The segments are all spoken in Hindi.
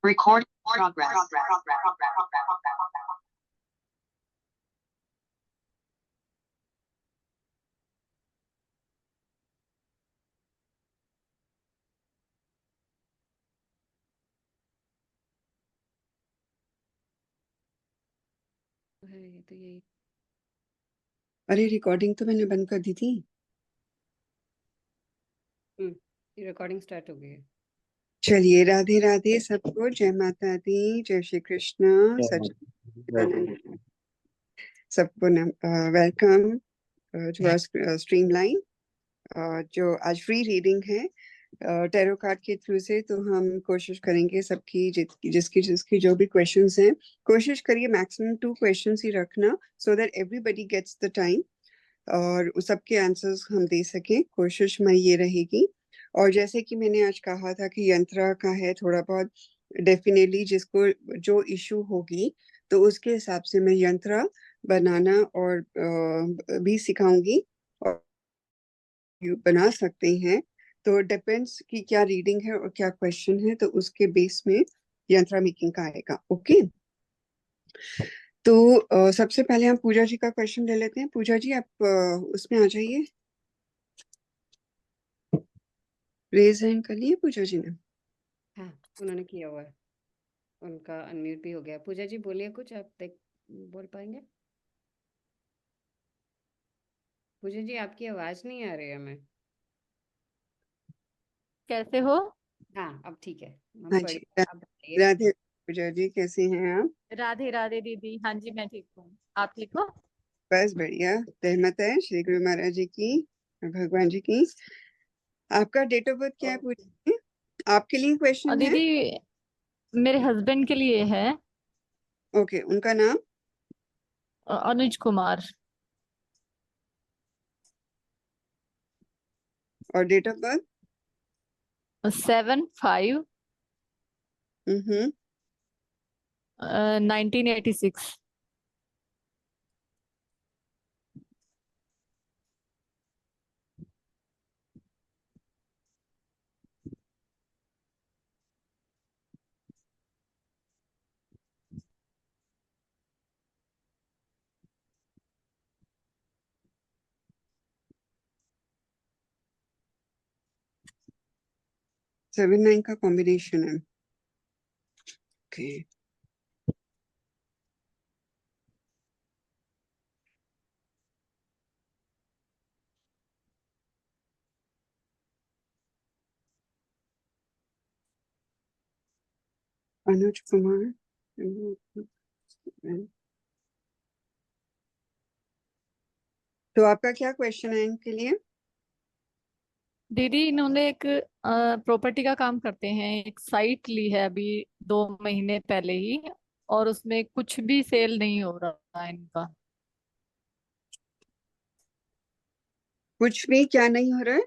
Record progress. है तो यही। अरे रिकॉर्डिंग तो मैंने बंद कर दी थी। ये रिकॉर्डिंग स्टार्ट हो गई है। चलिए, राधे राधे सबको, जय माता दी, जय श्री कृष्ण, सच्चिदानंद सबको वेलकम टू स्ट्रीमलाइन, जो आज फ्री रीडिंग है टैरो कार्ड के थ्रू से। तो हम कोशिश करेंगे सबकी जिसकी जिसकी जो भी क्वेश्चंस हैं, कोशिश करिए मैक्सिमम 2 क्वेश्चंस ही रखना, so that everybody gets the time और उस सबके आंसर्स हम दे सकें। कोशिश में ये रहेगी। और जैसे कि मैंने आज कहा था कि यंत्रा का है थोड़ा बहुत, डेफिनेटली जिसको जो इशू होगी तो उसके हिसाब से मैं यंत्रा बनाना और भी सिखाऊंगी, और बना सकते हैं। तो डिपेंड्स कि क्या रीडिंग है और क्या क्वेश्चन है, तो उसके बेस में यंत्रा मेकिंग का आएगा। ओके, तो सबसे पहले हम पूजा जी का क्वेश्चन ले लेते हैं। पूजा जी, आप उसमें आ जाइए। रेज हैंड कर लिए पूजा जी ने? हाँ, उन्होंने किया हुआ है। उनका अनम्यूट भी हो गया। पूजा जी बोलिए कुछ, आप बोल पाएंगे? पूजा जी आपकी आवाज नहीं आ रही है हमें। कैसे हो? हाँ, अब ठीक है। हम हाँ जी, बढ़िया, आप बताइए। राधे। पूजा जी कैसे हैं आप? राधे राधे दीदी। हाँ जी, मैं ठीक हूँ। आप ठीक हो? बस बढ़िया, रहमत है श्री गुरु महाराज जी की और भगवान जी की। आपका डेट ऑफ बर्थ क्या है पूजा जी? आपके लिए क्वेश्चन है? दीदी, मेरे हस्बैंड के लिए है। ओके, उनका नाम? अनुज कुमार। और डेट ऑफ बर्थ? 7/5 हम्म 1986। 7-9 का कॉम्बिनेशन है। ओके, अनुज कुमार। तो आपका क्या क्वेश्चन है इनके लिए? दीदी, इन्होंने एक प्रॉपर्टी का काम करते हैं। एक साइट ली है अभी 2 महीने पहले ही, और उसमें कुछ भी सेल नहीं हो रहा है इनका। कुछ भी क्या नहीं हो रहा है?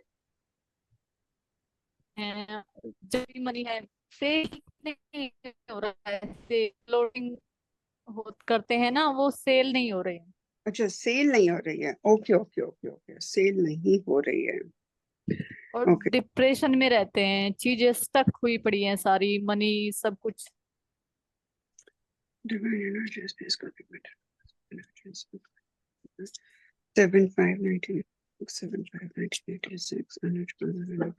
जो भी मनी है, सेल नहीं हो रहा है। सेल लोडिंग करते हैं ना, वो सेल नहीं हो रही है। अच्छा, सेल नहीं हो रही है। Okay okay okay okay, sale नहीं हो रही है। और ओके, डिप्रेशन में रहते हैं, चीजें स्टक हुई पड़ी हैं, सारी मनी सब कुछ। divine energy is based on pigment. 7/5/1986, 7/5/1986, Anuj Kumar.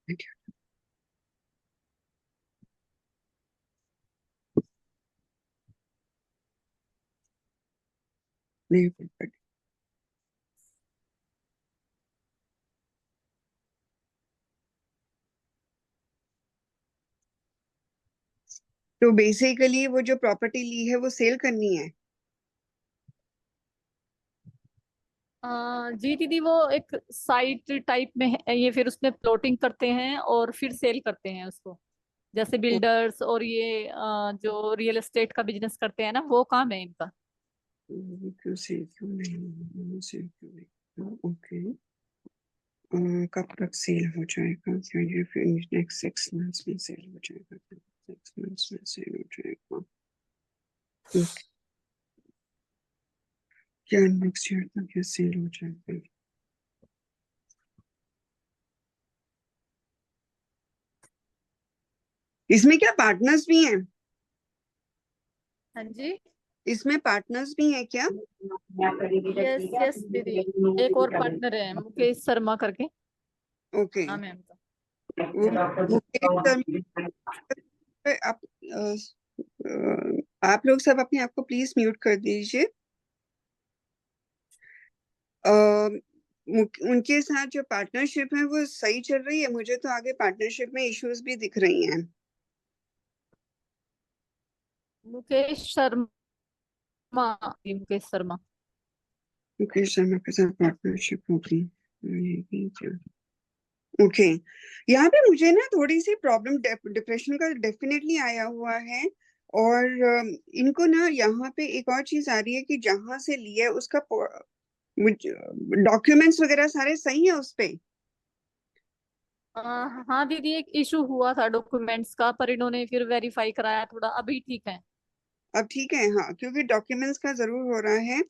Thank you. नहीं बोल पाई। तो बेसिकली वो जो प्रॉपर्टी ली है वो सेल करनी है? जी दीदी, वो एक साइट टाइप में है ये, फिर उसमें प्लॉटिंग करते हैं और फिर सेल करते हैं उसको। जैसे बिल्डर्स और ये जो रियल एस्टेट का बिजनेस करते हैं ना, वो काम है इनका। क्यों सेल क्यों नहीं, सेल क्यों नहीं? ओके, कब तक सेल हो जाएगा? क्या ये फिर नेक्स्ट 6 मंथ्स में सेल हो जाएगा? 6 मंथ्स में सेल हो जाएगा। क्या नेक्स्ट ईयर तक ये सेल हो जाएगा? इसमें क्या पार्टनर्स भी हैं? हाँ जी, इसमें पार्टनर्स भी हैं क्या? यस यस दीदी, एक और पार्टनर है मुकेश शर्मा करके ओके। नाम है उनका। वो मुकेश सर, आप आप लोग सब अपने आप को प्लीज म्यूट कर दीजिए। उनके साथ जो पार्टनरशिप है वो सही चल रही है? मुझे तो आगे पार्टनरशिप में इश्यूज भी दिख रही हैं। मुकेश शर्मा, जी, मुकेश शर्मा। मुकेश शर्मा के साथ पार्टनरशिप होगी? ओके। यहाँ पे मुझे ना थोड़ी सी प्रॉब्लम डिप्रेशन का डेफिनेटली आया हुआ है। और इनको ना यहाँ पे एक और चीज आ रही है कि जहां से लिया है उसका डॉक्यूमेंट्स वगैरह सारे सही है उस पे? हाँ दीदी, एक इशू हुआ था डॉक्यूमेंट्स का, पर इन्होंने फिर वेरीफाई कराया थोड़ा, अभी ठीक है। अब ठीक है, हाँ, क्योंकि डॉक्यूमेंट्स का जरूर हो रहा है।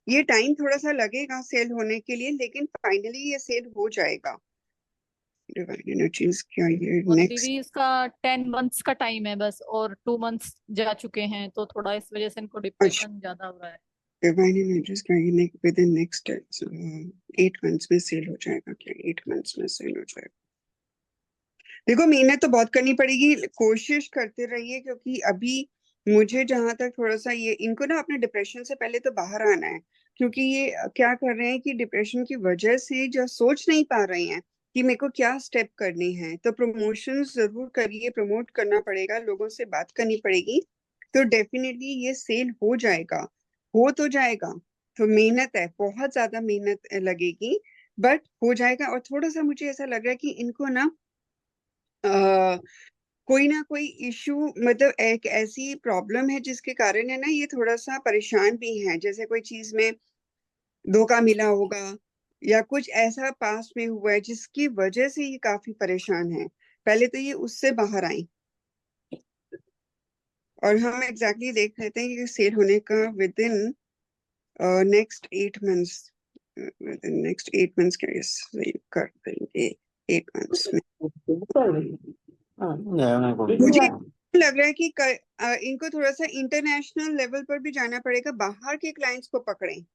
ये टाइम थोड़ा सा लगेगा सेल होने के लिए, लेकिन फाइनली ये सेल हो जाएगा। डिवाइन एनर्जीज क्या ये और नेक्स्ट? दीदी इसका 10 मंथ्स का टाइम है बस, और 2 मंथ्स जा चुके हैं, तो थोड़ा इस वजह से इनको अच्छा, डिप्रेशन ज्यादा हो रहा है। डिवाइन एनर्जीज क्या ये विद इन नेक्स्ट 8 मंथ्स में सेल हो जाएगा क्या? 8 मंथ्स में सेल हो जाएगा? देखो, मेहनत तो बहुत करनी पड़ेगी, कोशिश करते रहिए, क्योंकि अभी मुझे जहां तक थोड़ा सा ये इनको ना अपने डिप्रेशन से पहले तो बाहर आना है। क्योंकि ये क्या कर रहे हैं कि डिप्रेशन की वजह से जो सोच नहीं पा रहे हैं कि मेरे को क्या स्टेप करने हैं, तो प्रमोशन जरूर करिए, प्रमोट करना पड़ेगा, लोगों से बात करनी पड़ेगी। तो डेफिनेटली ये सेल हो जाएगा, हो तो जाएगा। तो मेहनत है, बहुत ज्यादा मेहनत लगेगी, बट हो जाएगा। और थोड़ा सा मुझे ऐसा लग रहा है कि इनको ना कोई ना कोई इशू, मतलब एक ऐसी प्रॉब्लम है जिसके कारण है ना ये थोड़ा सा परेशान भी है, जैसे कोई चीज में धोखा मिला होगा या कुछ ऐसा पास में हुआ है जिसकी वजह से ये काफी परेशान है। पहले तो ये उससे बाहर आई, और हम एग्जैक्टली देख लेते हैं कि सेल होने का with in next 8 months. With in next 8 months क्या ये sale कर देंगे 8 मंथ्स में? मुझे लग रहा है कि इनको थोड़ा सा इंटरनेशनल लेवल पर भी जाना पड़ेगा, बाहर के क्लाइंट्स को पकड़ें।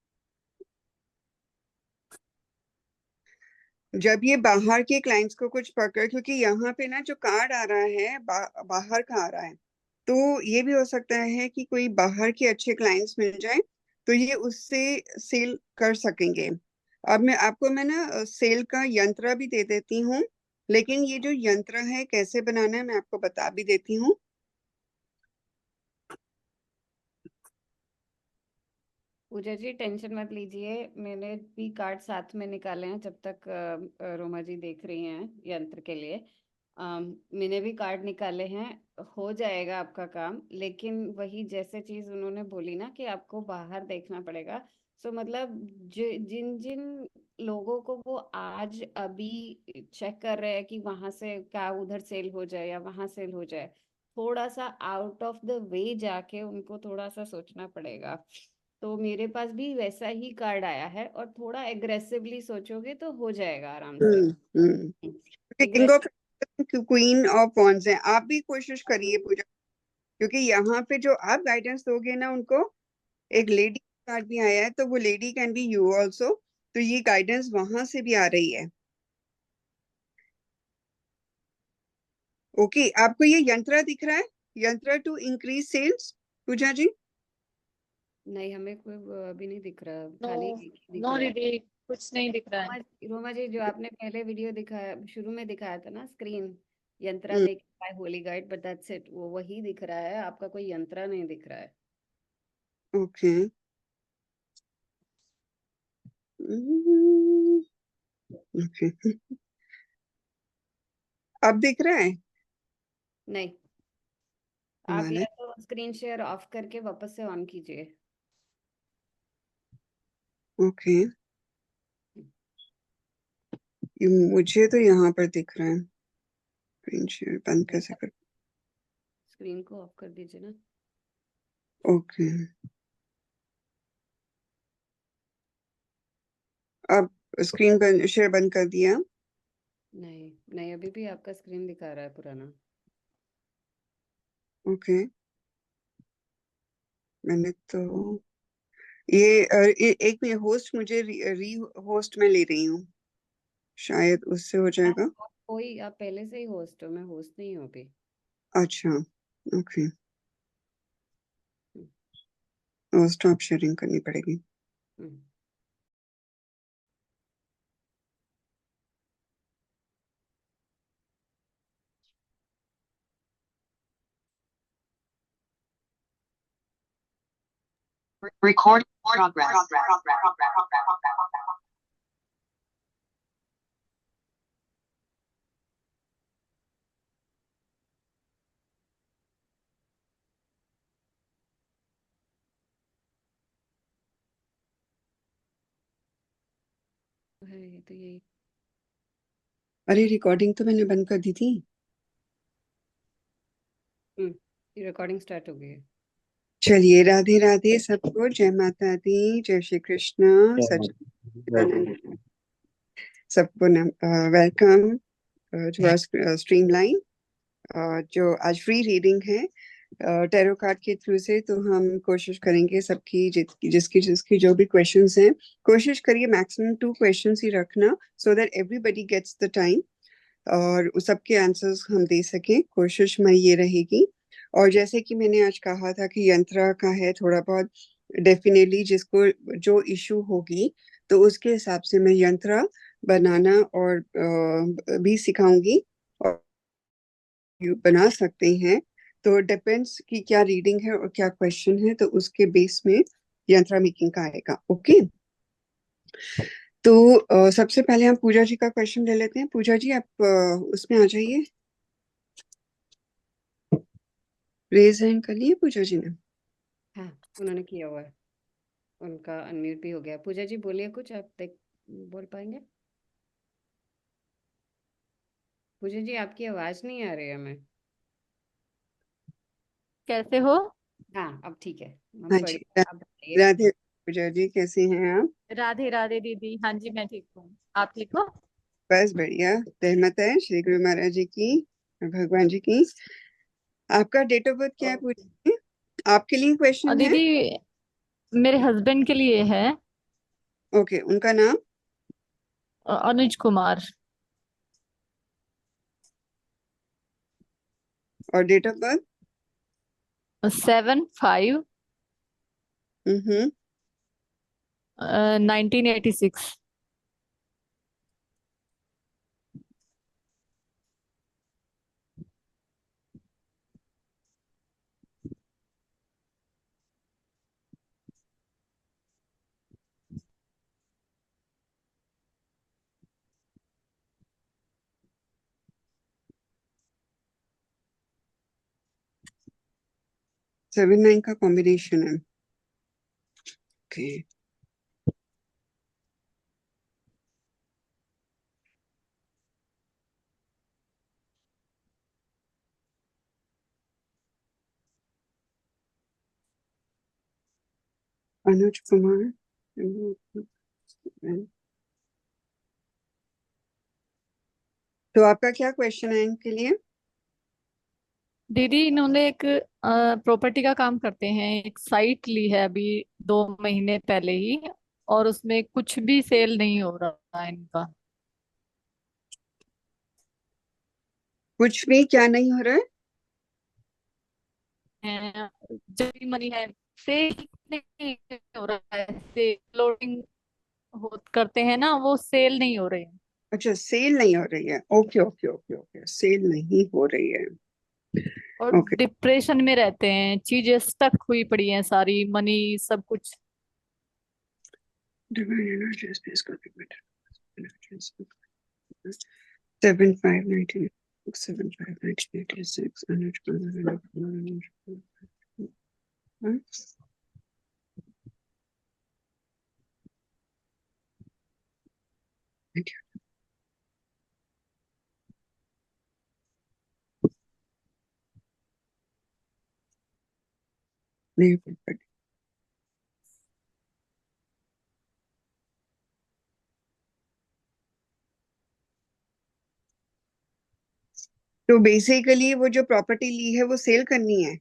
जब ये बाहर के क्लाइंट्स को कुछ पकड़, क्योंकि यहाँ पे ना जो कार्ड आ रहा है बाहर का आ रहा है, तो ये भी हो सकता है कि कोई बाहर के अच्छे क्लाइंट्स मिल जाए तो ये उससे सेल कर सकेंगे। अब मैं ना सेल का यंत्र भी दे देती हूँ, लेकिन ये जो यंत्र है कैसे बनाना है मैं आपको बता भी देती हूँ। पूजा जी टेंशन मत लीजिए, मैंने भी कार्ड साथ में निकाले हैं जब तक रोमा जी देख रही हैं यंत्र के लिए। मैंने भी कार्ड निकाले हैं, हो जाएगा आपका काम। लेकिन वही जैसे चीज उन्होंने बोली ना कि आपको बाहर देखना पड़ेगा। सो मतलब जिन जिन लोगों को वो आज अभी चेक कर रहे हैं कि वहां से क्या उधर सेल हो जाए या वहां सेल हो जाए, थोड़ा सा आउट ऑफ द वे जाके उनको थोड़ा सा सोचना पड़ेगा। तो मेरे पास भी वैसा ही कार्ड आया है, और थोड़ा एग्रेसिवली सोचोगे तो हो जाएगा आराम से। हम्म। King aggressive. Of queen of wands है, आप भी कोशिश करिए पूजा, क्योंकि यहाँ पे जो आप गाइडेंस दोगे ना उनको, एक लेडी कार्ड भी आया है, तो वो lady can be you also, तो ये गाइडेंस वहां से भी आ रही है। ओके, आपको ये यंत्र दिख रहा है, यंत्र टू इंक्रीज सेल्स, पूजा जी? नहीं, हमें कोई अभी नहीं दिख रहा, नो, खाली एक ही दिख नो रहा है। दीदी, कुछ नहीं दिख रहा है। रोमा रोमा जी, जो आपने पहले वीडियो दिखाया, शुरू में दिखाया था ना स्क्रीन, यंत्रा हम्म, make by holy guide, but that's it, वो वही दिख रहा है, आपका कोई यंत्रा नहीं दिख रहा है। ओके। ओके, अब दिख रहा है? नहीं, आप कमाल है। या तो स्क्रीन शेयर ऑफ करके वापस से ऑन कीजिए। ओके, ये मुझे तो यहाँ पर दिख रहा है। स्क्रीन शेयर बंद कैसे कर? स्क्रीन को ऑफ कर दीजिए ना। ओके, अब स्क्रीन बंद, शेयर बंद कर दिया। नहीं नहीं, अभी भी आपका स्क्रीन दिखा रहा है पुराना। ओके, मैंने तो एक में होस्ट, मुझे री होस्ट में ले रही हूँ, शायद उससे हो जाएगा। कोई, आप पहले से ही होस्ट हो, मैं होस्ट नहीं हूँ अभी। अच्छा, ओके, हम्म, स्टॉप शेयरिंग करनी पड़ेगी। हम्म। Record progress. है ये तो यही। अरे रिकॉर्डिंग तो मैंने बंद कर दी थी। ये रिकॉर्डिंग स्टार्ट हो गई है। चलिए, राधे राधे सबको, जय माता दी, जय श्री कृष्ण सच्चिदानंद। सबको वेलकम टू स्ट्रीम लाइन, जो आज फ्री रीडिंग है टैरो कार्ड के थ्रू से। तो हम कोशिश करेंगे सबकी जिसकी जिसकी जो भी क्वेश्चंस हैं, कोशिश करिए मैक्सिमम 2 क्वेश्चंस ही रखना, so that everybody gets the time और उस सबके आंसर्स हम दे सकें। कोशिश में ये रहेगी। और जैसे कि मैंने आज कहा था कि यंत्रा का है थोड़ा बहुत, डेफिनेटली जिसको जो इशू होगी तो उसके हिसाब से मैं यंत्रा बनाना और भी सिखाऊंगी, और बना सकते हैं। तो डिपेंड्स कि क्या रीडिंग है और क्या क्वेश्चन है, तो उसके बेस में यंत्रा मेकिंग का आएगा। ओके, तो सबसे पहले हम पूजा जी का क्वेश्चन ले लेते हैं। पूजा जी, आप उसमें आ जाइए। रेज हैंड कर लिए पूजा जी ने? हाँ, उन्होंने किया हुआ है, उनका अनम्यूट भी हो गया। पूजा जी बोलिए कुछ, आप देख बोल पाएंगे? पूजा जी आपकी आवाज नहीं आ रही है हमें। कैसे हो? हाँ, अब ठीक है। हाँ हम जी, बढ़िया, आप बताइए। राधे पूजा जी, कैसे हैं आप? राधे राधे दीदी। हाँ जी, मैं ठीक हूँ। आप ठीक हो? बस बढ़िया, रहमत है श्री गुरु महाराज जी की और भगवान जी की। आपका डेट ऑफ बर्थ क्या है पूजा जी? आपके लिए क्वेश्चन है? दीदी, मेरे हस्बैंड के लिए है। ओके, उनका नाम? अनुज कुमार। और डेट ऑफ बर्थ? 7/5 हम्म 1986। 7-9 का कॉम्बिनेशन है। ओके, अनुज कुमार। तो आपका क्या क्वेश्चन है इनके लिए? दीदी, इन्होंने एक प्रॉपर्टी का काम करते हैं, एक साइट ली है अभी 2 महीने पहले ही, और उसमें कुछ भी सेल नहीं हो रहा है इनका। कुछ भी क्या नहीं हो रहा है? जो भी मनी है, सेल नहीं हो रहा है। सेल लोडिंग हो करते हैं ना, वो सेल नहीं हो रहे हैं। अच्छा, सेल नहीं हो रही है। Okay okay okay okay, sale नहीं हो रही है। और ओके, डिप्रेशन में रहते हैं, चीजें स्टक हुई पड़ी हैं सारी, मनी सब कुछ। divine energy is based on energies. 7/5/1986, 7/5/1986, नहीं तो बेसिकली वो जो प्रॉपर्टी ली है वो सेल करनी है।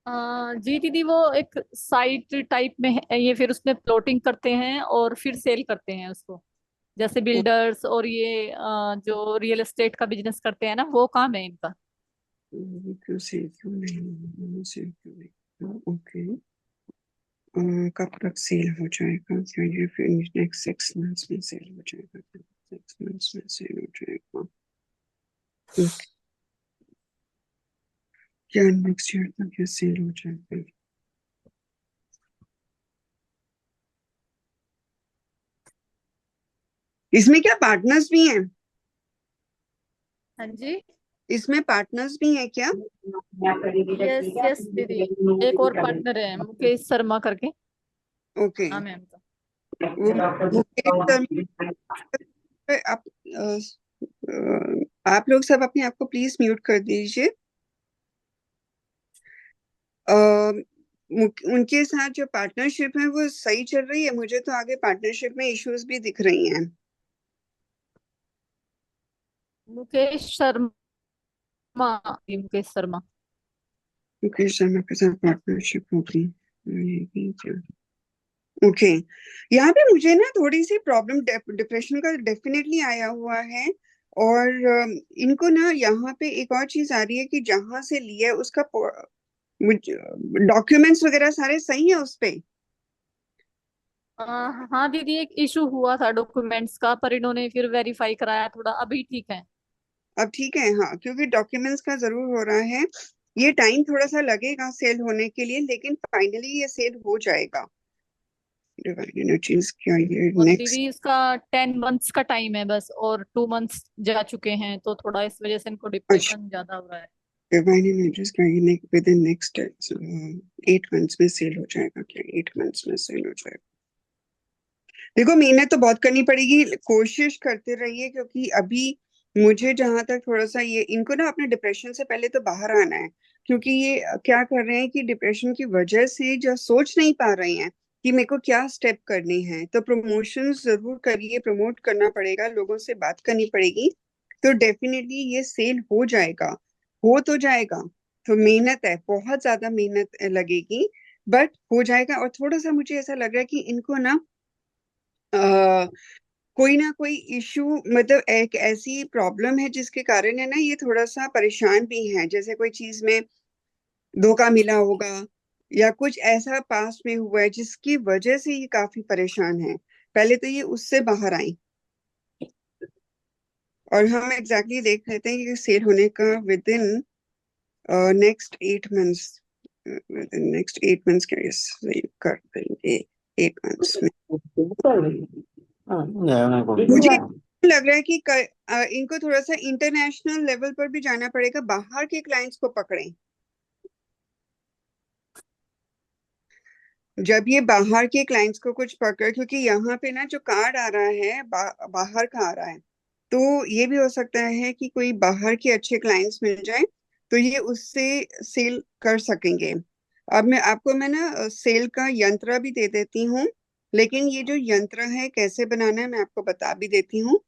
जी दीदी, वो एक साइट टाइप में है ये, फिर उसमें प्लॉटिंग करते हैं और फिर सेल करते हैं उसको। जैसे बिल्डर्स और ये जो रियल एस्टेट का बिजनेस करते हैं ना, वो काम है इनका। क्यों सेल क्यों नहीं, सेल क्यों नहीं, ओके। कब तक सेल हो जाएगा? नेक्स्ट 6 मंथ्स में सेल हो जाएगा, 6 मंथ्स में सेल हो जाएगा। Okay. क्या नेक्स्ट ईयर तक ये सेल हो जाएगा? इसमें क्या पार्टनर्स भी हैं? हाँ जी। इसमें पार्टनर्स भी हैं क्या? यस यस दीदी, एक और पार्टनर है मुकेश शर्मा करके, ओके। नाम है उनका। वो मुकेश शर्मा, आप आप लोग सब अपने आप को प्लीज म्यूट कर दीजिए। उनके साथ जो पार्टनरशिप है वो सही चल रही है? मुझे तो आगे पार्टनरशिप में इश्यूज भी दिख रही हैं। मुकेश शर्मा, मुकेश शर्मा। मुकेश शर्मा के साथ पार्टनरशिप होगी क्या? ओके। यहाँ पे मुझे ना थोड़ी सी प्रॉब्लम डिप्रेशन का डेफिनेटली आया हुआ है। और इनको ना यहाँ पे एक और चीज आ रही है कि जहां से लिया है उसका डॉक्यूमेंट्स वगैरह सारे सही है उस पे। हाँ दीदी, एक इशू हुआ था डॉक्यूमेंट्स का, पर इन्होंने फिर वेरीफाई कराया थोड़ा, अभी ठीक है। अब ठीक है, हाँ, क्योंकि डॉक्यूमेंट्स का जरूर हो रहा है। ये टाइम थोड़ा सा लगेगा सेल होने के लिए, लेकिन फाइनली ये सेल हो जाएगा। डिवाइन एनर्जीज क्या ये और नेक्स्ट? दीदी इसका 10 मंथ्स का टाइम है बस, और 2 मंथ्स जा चुके हैं, तो थोड़ा इस वजह से इनको अच्छा, डिप्रेशन ज्यादा हो रहा है। डिवाइन एनर्जीज क्या ये विद इन नेक्स्ट 8 मंथ्स में सेल हो जाएगा क्या? 8 मंथ्स में सेल हो जाएगा। देखो, मेहनत तो बहुत करनी पड़ेगी, कोशिश करते रहिए, क्योंकि अभी मुझे जहां तक थोड़ा सा ये इनको ना अपने डिप्रेशन से पहले तो बाहर आना है। क्योंकि ये क्या कर रहे हैं कि डिप्रेशन की वजह से जो सोच नहीं पा रहे हैं कि मेरे को क्या स्टेप करने हैं, तो प्रमोशन जरूर करिए, प्रमोट करना पड़ेगा, लोगों से बात करनी पड़ेगी। तो डेफिनेटली ये सेल हो जाएगा, हो तो जाएगा। तो मेहनत है, बहुत ज्यादा मेहनत लगेगी, बट हो जाएगा। और थोड़ा सा मुझे ऐसा लग रहा है कि इनको ना कोई ना कोई इशू, मतलब एक ऐसी प्रॉब्लम है जिसके कारण है ना ये थोड़ा सा परेशान भी है, जैसे कोई चीज में धोखा मिला होगा या कुछ ऐसा पास में हुआ है जिसकी वजह से ये काफी परेशान है। पहले तो ये उससे बाहर आई, और हम एग्जैक्टली देख लेते हैं कि सेल होने का with in next 8 months. With in next 8 months क्या ये कर देंगे 8 मंथ्स में? मुझे लग रहा है कि इनको थोड़ा सा इंटरनेशनल लेवल पर भी जाना पड़ेगा, बाहर के क्लाइंट्स को पकड़ें। जब ये बाहर के क्लाइंट्स को कुछ पकड़, क्योंकि यहाँ पे ना जो कार्ड आ रहा है बाहर का आ रहा है, तो ये भी हो सकता है कि कोई बाहर के अच्छे क्लाइंट्स मिल जाए तो ये उससे सेल कर सकेंगे। अब मैं ना सेल का यंत्र भी दे देती हूँ, लेकिन ये जो यंत्र है कैसे बनाना है मैं आपको बता भी देती हूँ।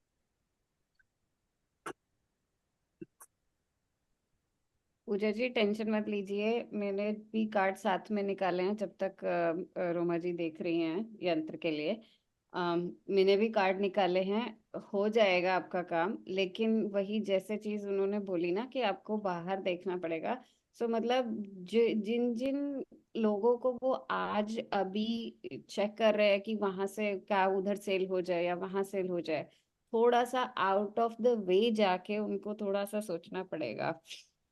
पूजा जी टेंशन मत लीजिए, मैंने भी कार्ड साथ में निकाले हैं जब तक रोमा जी देख रही हैं यंत्र के लिए। मैंने भी कार्ड निकाले हैं, हो जाएगा आपका काम। लेकिन वही जैसे चीज उन्होंने बोली ना कि आपको बाहर देखना पड़ेगा। सो मतलब जिन जिन लोगों को वो आज अभी चेक कर रहे हैं कि वहां से क्या उधर सेल हो जाए या वहां सेल हो जाए, थोड़ा सा आउट ऑफ द वे जाके उनको थोड़ा सा सोचना पड़ेगा।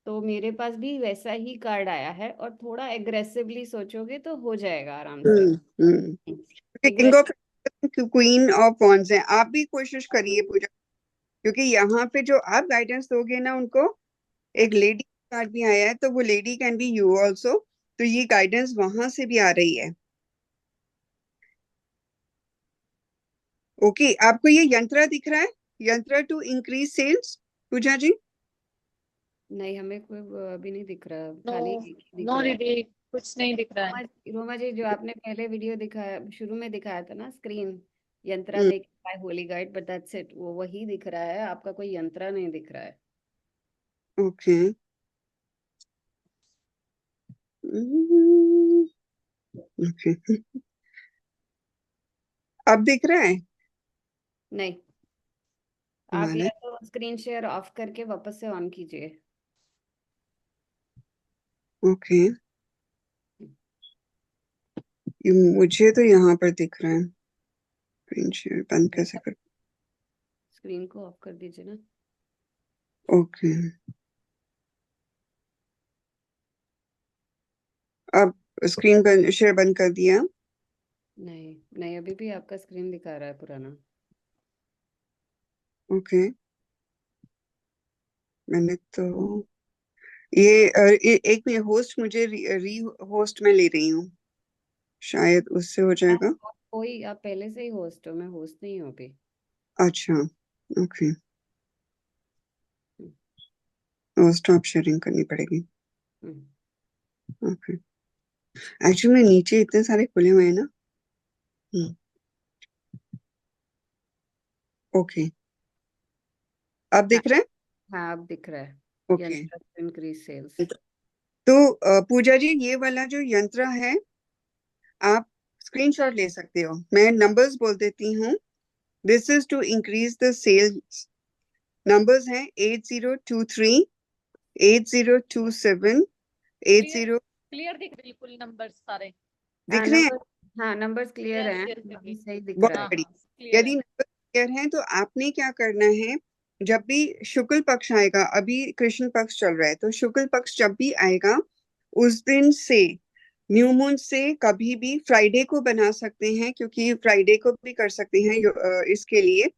तो मेरे पास भी वैसा ही कार्ड आया है, और थोड़ा एग्रेसिवली सोचोगे तो हो जाएगा आराम से। हम्म। King aggressive. Of queen of wands है, आप भी कोशिश करिए पूजा, क्योंकि यहाँ पे जो आप गाइडेंस दोगे ना उनको, एक लेडी कार्ड भी आया है, तो वो lady can be you also. तो ये गाइडेंस वहां से भी आ रही है। ओके, आपको ये यंत्र दिख रहा है, यंत्र टू इंक्रीज सेल्स, पूजा जी? नहीं, हमें कोई अभी नहीं दिख रहा, नो, खाली दिख नो रहा है। दीदी, कुछ नहीं दिख रहा है। रोमा रोमा जी, जो आपने पहले वीडियो दिखाया, शुरू में दिखाया था ना स्क्रीन, यंत्रा make by holy guide, but that's it, वो वही दिख रहा है, आपका कोई यंत्रा नहीं दिख रहा है। ओके, ओके, अब दिख रहा है नहीं, आप हमारा? या तो स्क्रीन शेयर ऑफ करके वापस से ऑन कीजिए। ओके, ये मुझे तो यहाँ पर दिख रहा है। स्क्रीन शेयर बंद कैसे कर? स्क्रीन को ऑफ कर दीजिए ना। ओके, अब स्क्रीन बंद, शेयर बंद कर दिया। नहीं नहीं, अभी भी आपका स्क्रीन दिखा रहा है पुराना। ओके, मैंने तो एक में होस्ट मुझे री होस्ट में ले रही हूँ, शायद उससे हो जाएगा। कोई, आप पहले से ही होस्ट हो, मैं होस्ट नहीं हूँ अभी। अच्छा, ओके, स्टॉप शेयरिंग करनी पड़ेगी। ओके, एक्चुअली में नीचे इतने सारे खुले हुए हैं ना। ओके, अब दिख रहा है? हाँ, अब दिख रहा है। ओके, यंत्र इंक्रीज सेल्स। तो पूजा जी, ये वाला जो यंत्र है, आप स्क्रीनशॉट ले सकते हो। मैं नंबर्स बोल देती हूँ। This is to increase the sales. Numbers हैं 8023, 8027, 80। क्लियर दिख बिल्कुल नंबर सारे। दिख रहे हैं? हाँ, नंबर्स क्लियर यस हैं, यस अभी सही दिख बहुत रहा है। बढ़िया। क्लियर यदि है। नंबर क्लियर हैं तो आपने क्या करना है, जब भी शुक्ल पक्ष आएगा, अभी कृष्ण पक्ष चल रहा है, तो शुक्ल पक्ष जब भी आएगा उस दिन से, न्यू मून से कभी भी, फ्राइडे को बना सकते हैं, क्योंकि फ्राइडे को भी कर सकते हैं इसके लिए,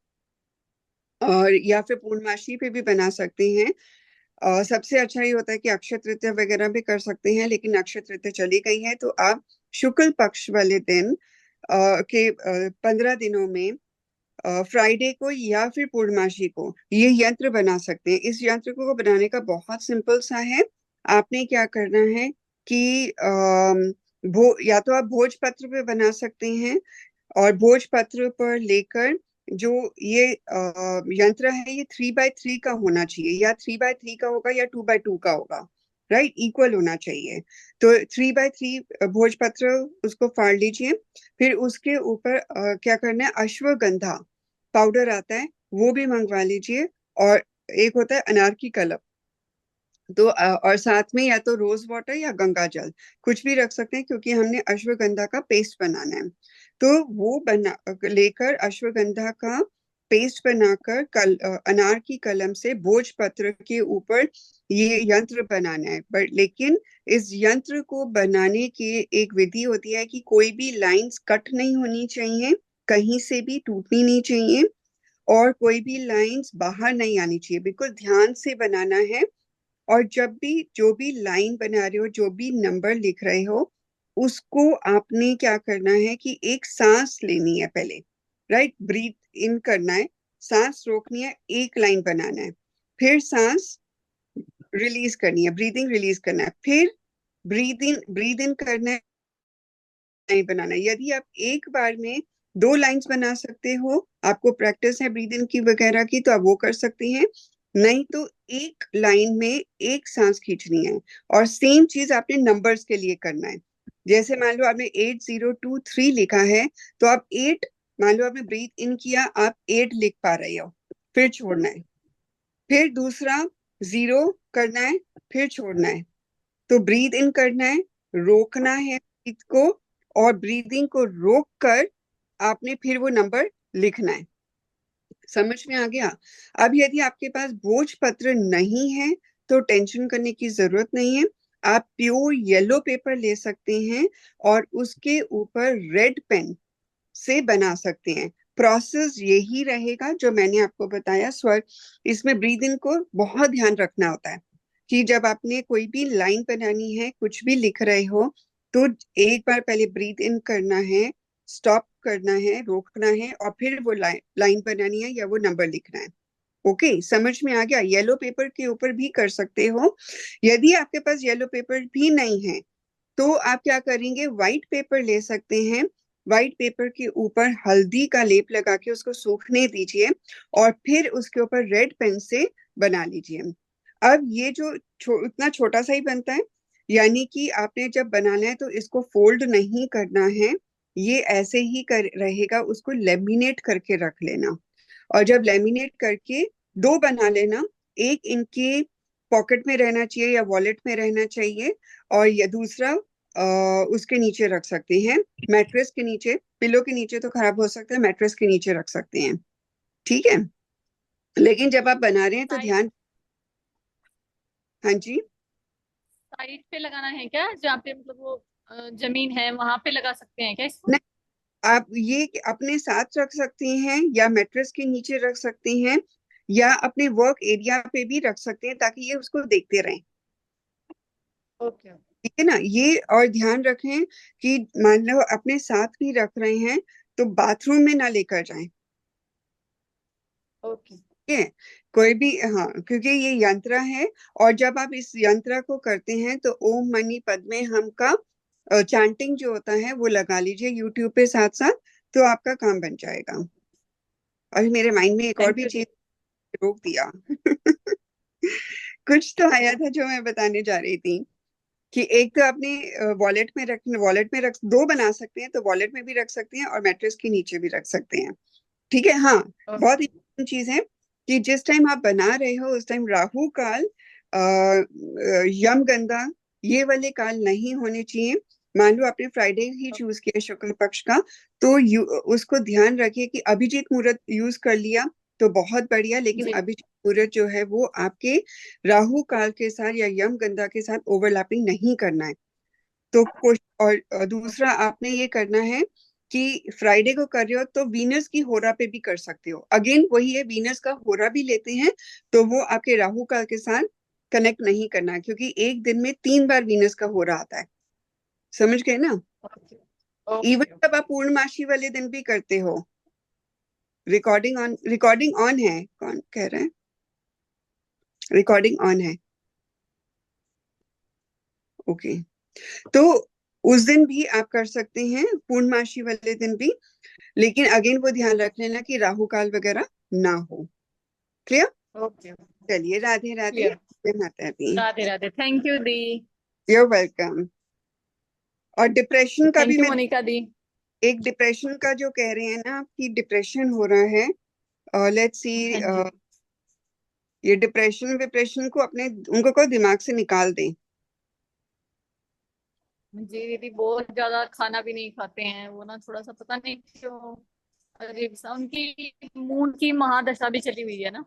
और या फिर पूर्णमासी पे भी बना सकते हैं। सबसे अच्छा ये होता है कि अक्षय तृतीया वगैरह भी कर सकते हैं, लेकिन अक्षय तृतीया चली गई है, तो आप शुक्ल पक्ष वाले दिन के 15 दिनों में फ्राइडे को या फिर पूर्णमासी को ये यंत्र बना सकते हैं। इस यंत्र को बनाने का बहुत सिंपल सा है। आपने क्या करना है कि या तो आप भोजपत्र पे बना सकते हैं, और भोजपत्र पर लेकर जो ये यंत्र है, ये 3x3 का होना चाहिए, या 3x3 का होगा या 2x2 का होगा, राइट, इक्वल होना चाहिए। तो 3x3 भोजपत्र, उसको फाड़ लीजिए। फिर उसके ऊपर क्या करना है, अश्वगंधा पाउडर आता है, वो भी मंगवा लीजिए। और एक होता है अनार की कलम, तो और साथ में या तो रोज वाटर या गंगा जल, कुछ भी रख सकते हैं, क्योंकि हमने अश्वगंधा का पेस्ट बनाना है। तो वो बना लेकर अश्वगंधा का पेस्ट बनाकर अनार की कलम से भोजपत्र के ऊपर ये यंत्र बनाना है। बट लेकिन इस यंत्र को बनाने की एक विधि होती है कि कोई भी लाइंस कट नहीं होनी चाहिए, कहीं से भी टूटनी नहीं चाहिए, और कोई भी लाइंस बाहर नहीं आनी चाहिए, बिल्कुल ध्यान से बनाना है। और जब भी जो भी लाइन बना रहे हो, जो भी नंबर लिख रहे हो, उसको आपने क्या करना है कि एक सांस लेनी है पहले, राइट, ब्रीथ इन करना है, सांस रोकनी है, एक लाइन बनाना है, फिर सांस रिलीज करनी है, ब्रीदिंग रिलीज करना है, फिर ब्रीद इन करना है, नहीं बनाना है। यदि आप एक बार में 2 लाइंस बना सकते हो, आपको प्रैक्टिस है ब्रीद इन की वगैरह की, तो आप वो कर सकते हैं। नहीं तो एक लाइन में एक सांस खींचनी है। और सेम चीज आपने नंबर्स के लिए करना है। जैसे मान लो आपने 8023 लिखा है, तो आप 8, मान लो आपने ब्रीद इन किया, आप 8 लिख पा रहे हो, फिर छोड़ना है, फिर दूसरा 0 करना है, फिर छोड़ना है। तो ब्रीद इन करना है, रोकना है ब्रीथ को, और ब्रीदिंग को रोक कर आपने फिर वो नंबर लिखना है। समझ में आ गया? अब यदि आपके पास भोजपत्र नहीं है तो टेंशन करने की जरूरत नहीं है। आप प्योर येलो पेपर ले सकते हैं और उसके ऊपर रेड पेन से बना सकते हैं। प्रोसेस यही रहेगा जो मैंने आपको बताया। स्वर, इसमें ब्रीद इन को बहुत ध्यान रखना होता है कि जब आपने कोई भी लाइन बनानी है, कुछ भी लिख रहे हो, तो एक बार पहले ब्रीद इन करना है, स्टॉप करना है, रोकना है, और फिर वो लाइन बनानी है या वो नंबर लिखना है। ओके, समझ में आ गया? येलो पेपर के ऊपर भी कर सकते हो। यदि आपके पास येलो पेपर भी नहीं है तो आप क्या करेंगे, व्हाइट पेपर ले सकते हैं, व्हाइट पेपर के ऊपर हल्दी का लेप लगा के उसको सूखने दीजिए और फिर उसके ऊपर रेड पेन से बना लीजिए। अब ये जो इतना छोटा सा ही बनता है, यानी कि आपने जब बनाना है तो इसको फोल्ड नहीं करना है, ये ऐसे ही कर रहेगा, उसको लेमिनेट करके रख लेना। और जब लेमिनेट करके दो बना लेना, एक इनके पॉकेट में रहना चाहिए या वॉलेट में रहना चाहिए, और ये दूसरा उसके नीचे रख सकते हैं, मैट्रेस के नीचे। पिलो के नीचे तो खराब हो सकता है, मैट्रेस के नीचे रख सकते हैं, ठीक है। लेकिन जब आप बना रहे हैं तो साइड ध्यान। हाँ जी। साइड पे लगाना है क्या, जहाँ पे मतलब वो जमीन है वहां पे लगा सकते हैं क्या इसको? नहीं, आप ये अपने साथ रख सकती हैं या मैट्रेस के नीचे रख सकती हैं या अपने वर्क एरिया पे भी रख सकते हैं, ताकि ये उसको देखते रहें। ओके ठीक है ना। ये और ध्यान रखें कि मान लो अपने साथ भी रख रहे हैं तो बाथरूम में ना लेकर जाएं, ओके। ठीक है। कोई भी, हाँ, क्योंकि ये यंत्र है। और जब आप इस यंत्र को करते हैं तो ओम मनी पद्मे हम का चैंटिंग जो होता है वो लगा लीजिए यूट्यूब पे साथ साथ, तो आपका काम बन जाएगा। और मेरे माइंड में एक और थैंक भी यू चीज दी। रोक दिया कुछ तो आया था जो मैं बताने जा रही थी, कि एक तो अपने वॉलेट में रख, दो बना सकते हैं तो वॉलेट में भी रख सकते हैं और मैट्रेस के नीचे भी रख सकते हैं, ठीक है। हाँ, बहुत ओके इंपॉर्टेंट चीज है कि जिस टाइम आप बना रहे हो उस टाइम राहु काल, यम गंधा, ये वाले काल नहीं होने चाहिए। मान लो आपने फ्राइडे ही चूज किया शुक्ल पक्ष का, तो उसको ध्यान रखिए कि अभिजीत मुहूर्त यूज कर लिया तो बहुत बढ़िया, लेकिन जी। अभिजीत मुहूर्त जो है वो आपके राहु काल के साथ या यम गंधा के साथ ओवरलैपिंग नहीं करना है। तो और दूसरा आपने ये करना है कि फ्राइडे को कर रहे हो तो वीनस की होरा पे भी कर सकते हो। अगेन वही है, वीनस का होरा भी लेते हैं तो वो आपके राहु काल के साथ कनेक्ट नहीं करना है, क्योंकि एक दिन में 3 बार वीनस का होरा आता है, समझ गए ना। Okay even okay. जब आप पूर्णमासी वाले दिन भी करते हो। रिकॉर्डिंग ऑन है, कौन कह रहा है? रिकॉर्डिंग ऑन है, ओके। तो उस दिन भी आप कर सकते हैं, पूर्णमासी वाले दिन भी, लेकिन अगेन वो ध्यान रख लेना कि राहु काल वगैरह ना हो। क्लियर? ओके चलिए, राधे राधे, क्लियर। जय माता दी। राधे राधे, थैंक यू दी। you're welcome. और डिप्रेशन का भी थैंक यू मैं, मोनिका दी। एक डिप्रेशन का जो कह रहे हैं ना कि डिप्रेशन हो रहा है, लेट्स सी, हाँ जी। ये डिप्रेशन विप्रेशन को अपने उनको को दिमाग से निकाल दें। जी दीदी, बहुत ज्यादा खाना भी नहीं खाते हैं वो ना, थोड़ा सा पता नहीं क्यों अजीब सा उनकी मून की महादशा भी चली हुई है ना।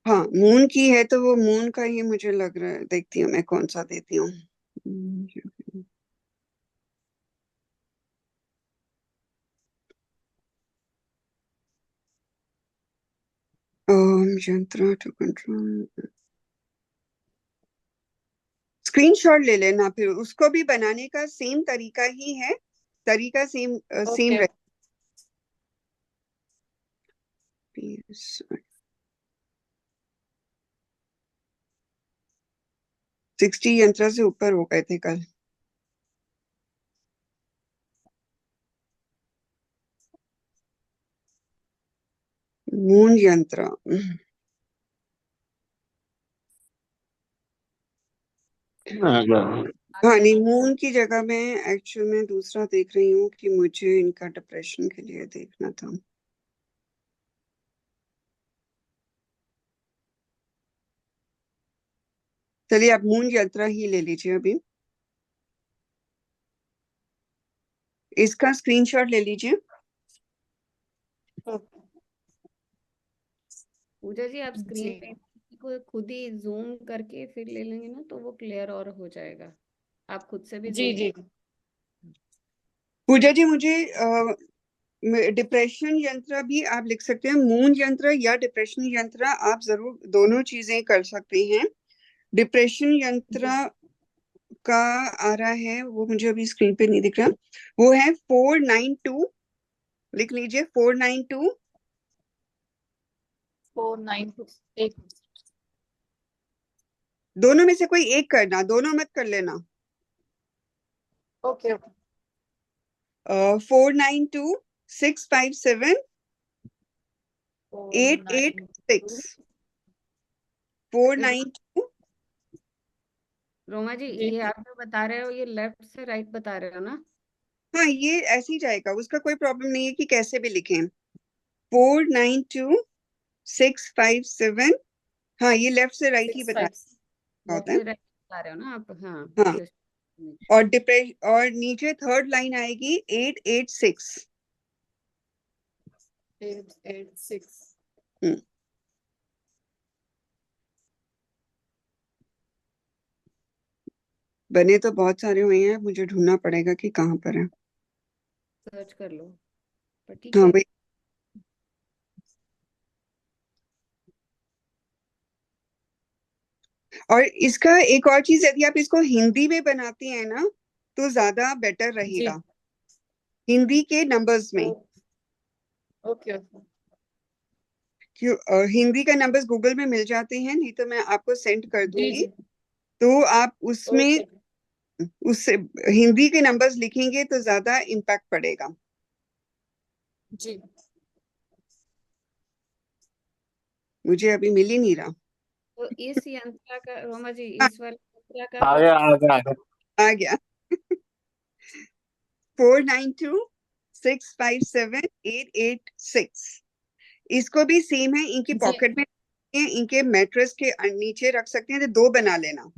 हाँ, मून की है तो वो मून का ही मुझे लग रहा है, देखती हूँ मैं कौन सा देती हूँ। यंत्रा टू कंट्रोल, स्क्रीनशॉट ले लेना, फिर उसको भी बनाने का सेम तरीका ही है, तरीका सेम सेम ओके। रहे। 60 यंत्र से ऊपर हो गए थे कल। मून यंत्र, हाँ नहीं, मून की जगह मैं एक्चुअल में दूसरा देख रही हूँ कि मुझे इनका डिप्रेशन के लिए देखना था। चलिए, आप मून यंत्र ही ले लीजिए अभी, इसका स्क्रीनशॉट ले लीजिए। पूजा जी, आप स्क्रीन जी पे को खुद ही जूम करके फिर ले लेंगे ना तो वो क्लियर और हो जाएगा। आप खुद से भी जी जूम। जी। पूजा जी, मुझे डिप्रेशन यंत्र भी आप लिख सकते हैं, मून यंत्र या डिप्रेशन यंत्र, आप जरूर दोनों चीजें कर सकते हैं। डिप्रेशन यंत्र जी का आ रहा है, वो मुझे अभी स्क्रीन पे नहीं दिख रहा, वो है 492, लिख लीजिए 492। 492 एक। दोनों में से कोई एक करना, दोनों मत कर लेना। Okay okay. 492657 886 492। रोमा जी, ये आप जो बता रहे हो ये लेफ्ट से राइट बता रहे हो ना? हाँ, ये ऐसे ही जाएगा, उसका कोई प्रॉब्लम नहीं है कि कैसे भी लिखें। 492657। हाँ, ये लेफ्ट से राइट ही बता लेफ्ट होता है। से राइट बता रहे हो ना आप? हाँ, हाँ, just make और sure. डिप्रेशन, और नीचे थर्ड लाइन आएगी 886। 886। बने तो बहुत सारे हुए हैं, मुझे ढूंढना पड़ेगा कि कहाँ पर है। सर्च कर लो, पर ठीक हाँ है। वही। और इसका एक और चीज, यदि आप इसको हिंदी में बनाती हैं ना तो ज्यादा बेटर जी। रहेगा, हिंदी के नंबर्स में। Okay okay. हिंदी का नंबर्स गूगल में मिल जाते हैं, नहीं तो मैं आपको सेंड कर जी दूंगी। जी। तो आप उसमें ओके उससे हिंदी के नंबर्स लिखेंगे तो ज्यादा इम्पैक्ट पड़ेगा। जी। मुझे अभी मिल ही नहीं रहा। तो इस यंत्र का, रोमा जी, हाँ, इस वाले यंत्र का आ गया आ गया आ गया। आ गया। 492657 886। इसको भी सेम है, इनकी जी पॉकेट में, इनके मैट्रेस के नीचे रख सकते हैं, तो दो बना लेना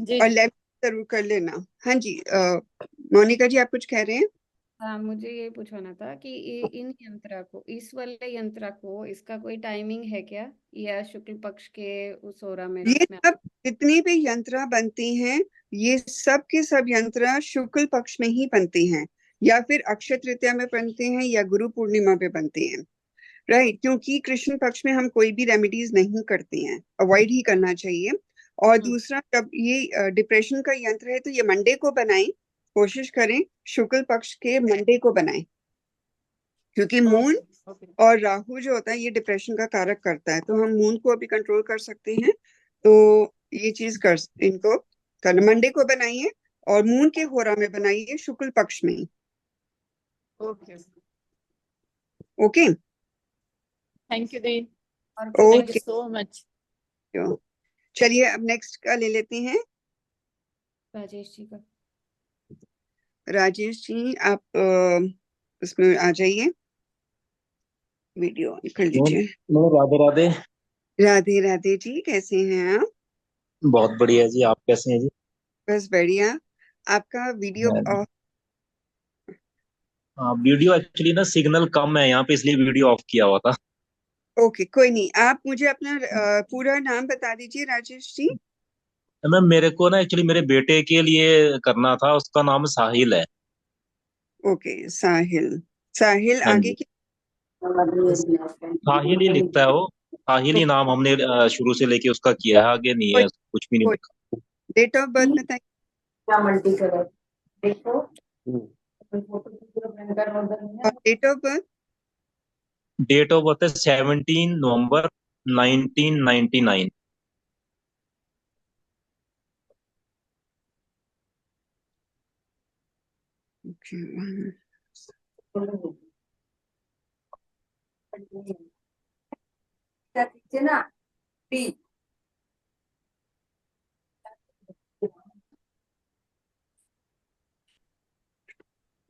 जी और जी। लेफ्ट जरूर कर लेना। हाँ जी, मोनिका जी आप कुछ कह रहे हैं? हाँ, मुझे ये पूछना था कि इन यंत्र को, इस वाले यंत्र को, इसका कोई टाइमिंग है क्या, या शुक्ल पक्ष के उस होरा में ये में? सब जितने भी यंत्र बनते हैं, ये सब के सब यंत्र शुक्ल पक्ष में ही बनते हैं, या फिर अक्षय तृतीया में बनते हैं, या गुरु पूर्णिमा पे बनते हैं। राइट, क्योंकि कृष्ण पक्ष में हम कोई भी रेमेडीज नहीं करते हैं, अवॉइड ही करना चाहिए। और दूसरा, जब ये डिप्रेशन का यंत्र है तो ये मंडे को बनाएं, कोशिश करें शुक्ल पक्ष के मंडे को बनाएं, क्योंकि मून ओके ओके। और राहु जो होता है ये डिप्रेशन का कारक करता है, तो हम मून को अभी कंट्रोल कर सकते हैं। तो ये चीज कर, इनको कर मंडे को बनाइए और मून के होरा में बनाइए, शुक्ल पक्ष में ही। ओके। ओके थैंक यू दी। और thank you okay. So much. चलिए अब नेक्स्ट का ले लेते हैं। राजेश जी का। राजेश जी आप उसमें आ जाइए, वीडियो ऑन कर लीजिए। राधे राधे। राधे राधे जी, कैसे हैं आप? बहुत बढ़िया जी, आप कैसे हैं जी? बस बढ़िया। आपका वीडियो मैं- हाँ, वीडियो एक्चुअली ना सिग्नल कम है यहाँ पे, इसलिए वीडियो ऑफ किया हुआ था। ओके, कोई नहीं। आप मुझे अपना पूरा नाम बता दीजिए राजेश जी। मैम, मेरे को ना एक्चुअली मेरे बेटे के लिए करना था, उसका नाम साहिल है। ओके, साहिल। साहिल हाँ आगे जी, की? साहिल ही लिखता है वो। साहिल ही नाम हमने शुरू से लेके उसका किया है, आगे नहीं कोई है, कुछ भी नहीं कोई लिखा। डेट ऑफ बर्थ बताइए। और date of birth? Date of birth है 17 नवंबर 1999।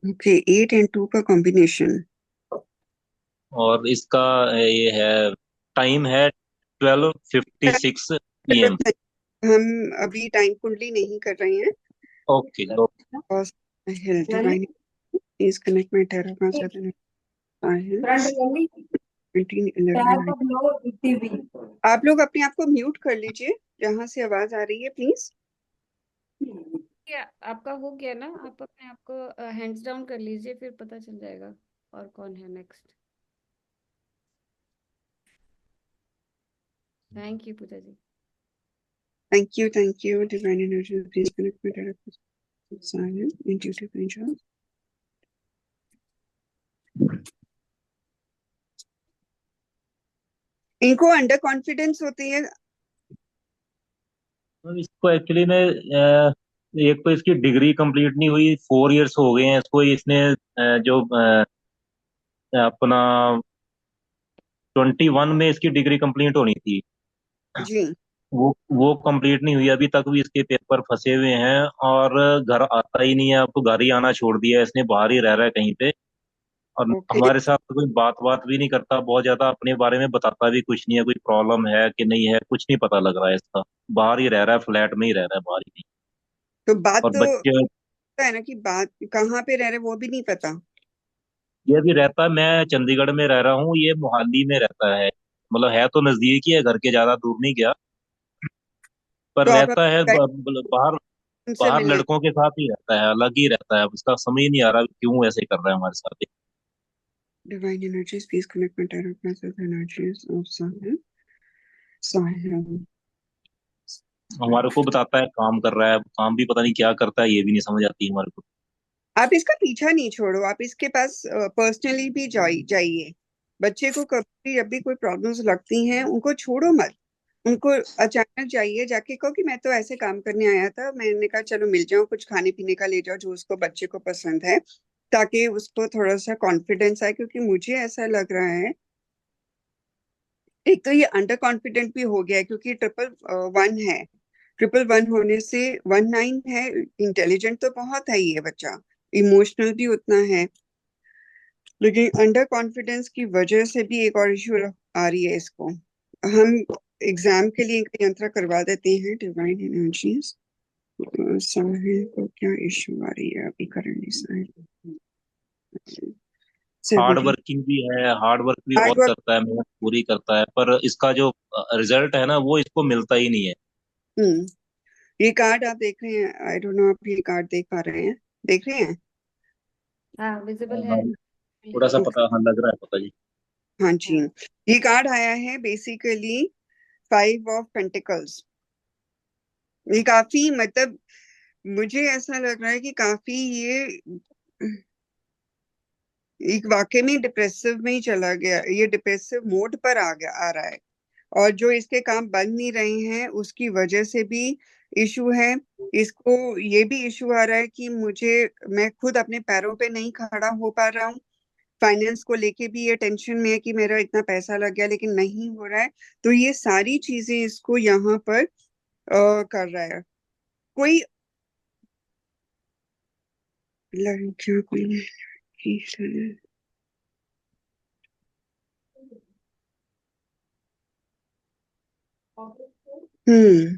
ओके, 8 और 2 का कॉम्बिनेशन। और इसका ये है, टाइम है 12:56 PM। गलत नहीं, हम अभी टाइम कुंडली नहीं कर रहे हैं। Okay okay. और Sahil divine is connect my tarot का साहिल 1911। आप लोग अपने आप को म्यूट कर लीजिए, जहां से आवाज आ रही है प्लीज। क्या आपका हो गया ना? आप अपने आप को हैंड्स डाउन कर लीजिए, फिर पता चल जाएगा और कौन है next. Thank you Pooja ji. Thank you divine energy please connect my tarot Sahil intuitive angel. इनको अंडर कॉन्फिडेंस होती है। इसको एक्चुअली में एक तो इसकी डिग्री कंप्लीट नहीं हुई, 4 इयर्स हो गए हैं इसको। इसने जो अपना 21 में इसकी डिग्री कंप्लीट होनी थी, जी। वो कंप्लीट नहीं हुई अभी तक भी। इसके पेपर फंसे हुए हैं और घर आता ही नहीं है। अब तो घर ही आना छोड़ दिया है इसने, बाहर ही रह रहा है कहीं पे। और ओके। हमारे साथ तो कोई बात बात भी नहीं करता, बहुत ज्यादा अपने बारे में बताता भी कुछ नहीं है। कोई प्रॉब्लम है कि नहीं है कुछ नहीं पता लग रहा है इसका। बाहर ही रह रहा है, फ्लैट में ही रह रहा है, बाहर ही नहीं। तो बात और तो बच्चे, है ना कि बात कहाँ पे रह रहे वो भी नहीं पता। ये भी रहता है, मैं चंडीगढ़ में रह रहा हूँ, ये मोहाली में रहता है। मतलब है तो नजदीक ही है घर के, ज्यादा दूर नहीं गया। पर तो आप रहता है बाहर। उनसे बाहर मिलने। लड़कों के साथ ही रहता है, अलग ही रहता है। अब इसका समझ ही नहीं आ रहा क्यों ऐसे कर रहा है हमारे साथ। Divine energies please connect my tarot cards with energies of Sahil. Sahil. हमारे को बताता है काम कर रहा है, काम भी पता नहीं क्या करता है, ये भी नहीं समझ आती हमारे को। आप इसका पीछा नहीं छोड़ो, आप इसके पास पर्सनली भी जाइए। बच्चे को कभी जब भी कोई प्रॉब्लम्स लगती हैं उनको छोड़ो मत। उनको अचानक जाइए, जाके कहो कि मैं तो ऐसे काम करने आया था, मैंने कहा चलो मिल जाओ, कुछ खाने पीने का ले जाओ जो उसको बच्चे को पसंद है, ताकि उसको थोड़ा सा कॉन्फिडेंस आए। क्योंकि मुझे ऐसा लग रहा है एक तो ये अंडर कॉन्फिडेंट भी हो गया है, क्योंकि ट्रिपल वन है। ट्रिपल वन होने से 19 है। इंटेलिजेंट तो बहुत है ये बच्चा, इमोशनल भी उतना है, लेकिन अंडर कॉन्फिडेंस की वजह से भी एक और इशू आ रही है इसको। हम एग्जाम के लिए इनका यंत्र करवा देते हैं। डिवाइन एनर्जीज, साहिल को क्या इशू आ रही है अभी करंटली? साहिल हार्ड 17। वर्किंग भी है, हार्ड वर्क भी हार्ड बहुत वर्क। करता है, मेहनत पूरी करता है, पर इसका जो रिजल्ट है ना वो इसको मिलता ही नहीं है। हम्म। ये कार्ड आप देख रहे हैं, आई डोंट नो आप ये कार्ड देख पा रहे हैं, देख रहे हैं? हाँ विजिबल हाँ, है। थोड़ा सा ओके। पता, हाँ लग रहा है पता जी। हाँ जी। हाँ। ये कार्ड आया है बेसिकली 5 ऑफ पेंटिकल्स। ये काफी मतलब मुझे ऐसा लग रहा है कि काफी ये एक वाकई में डिप्रेसिव में ही चला गया, ये डिप्रेसिव मोड पर आ गया, आ रहा है। और जो इसके काम बन नहीं रहे हैं उसकी वजह से भी इशू है। इसको ये भी इशू आ रहा है कि मैं खुद अपने पैरों पे नहीं खड़ा हो पा रहा हूँ। फाइनेंस को लेके भी ये टेंशन में है कि मेरा इतना पैसा लग गया लेकिन नहीं हो रहा है। तो ये सारी चीजें इसको यहाँ पर कर रहा है। कोई लड़कियों कोई लड़की। हम्म।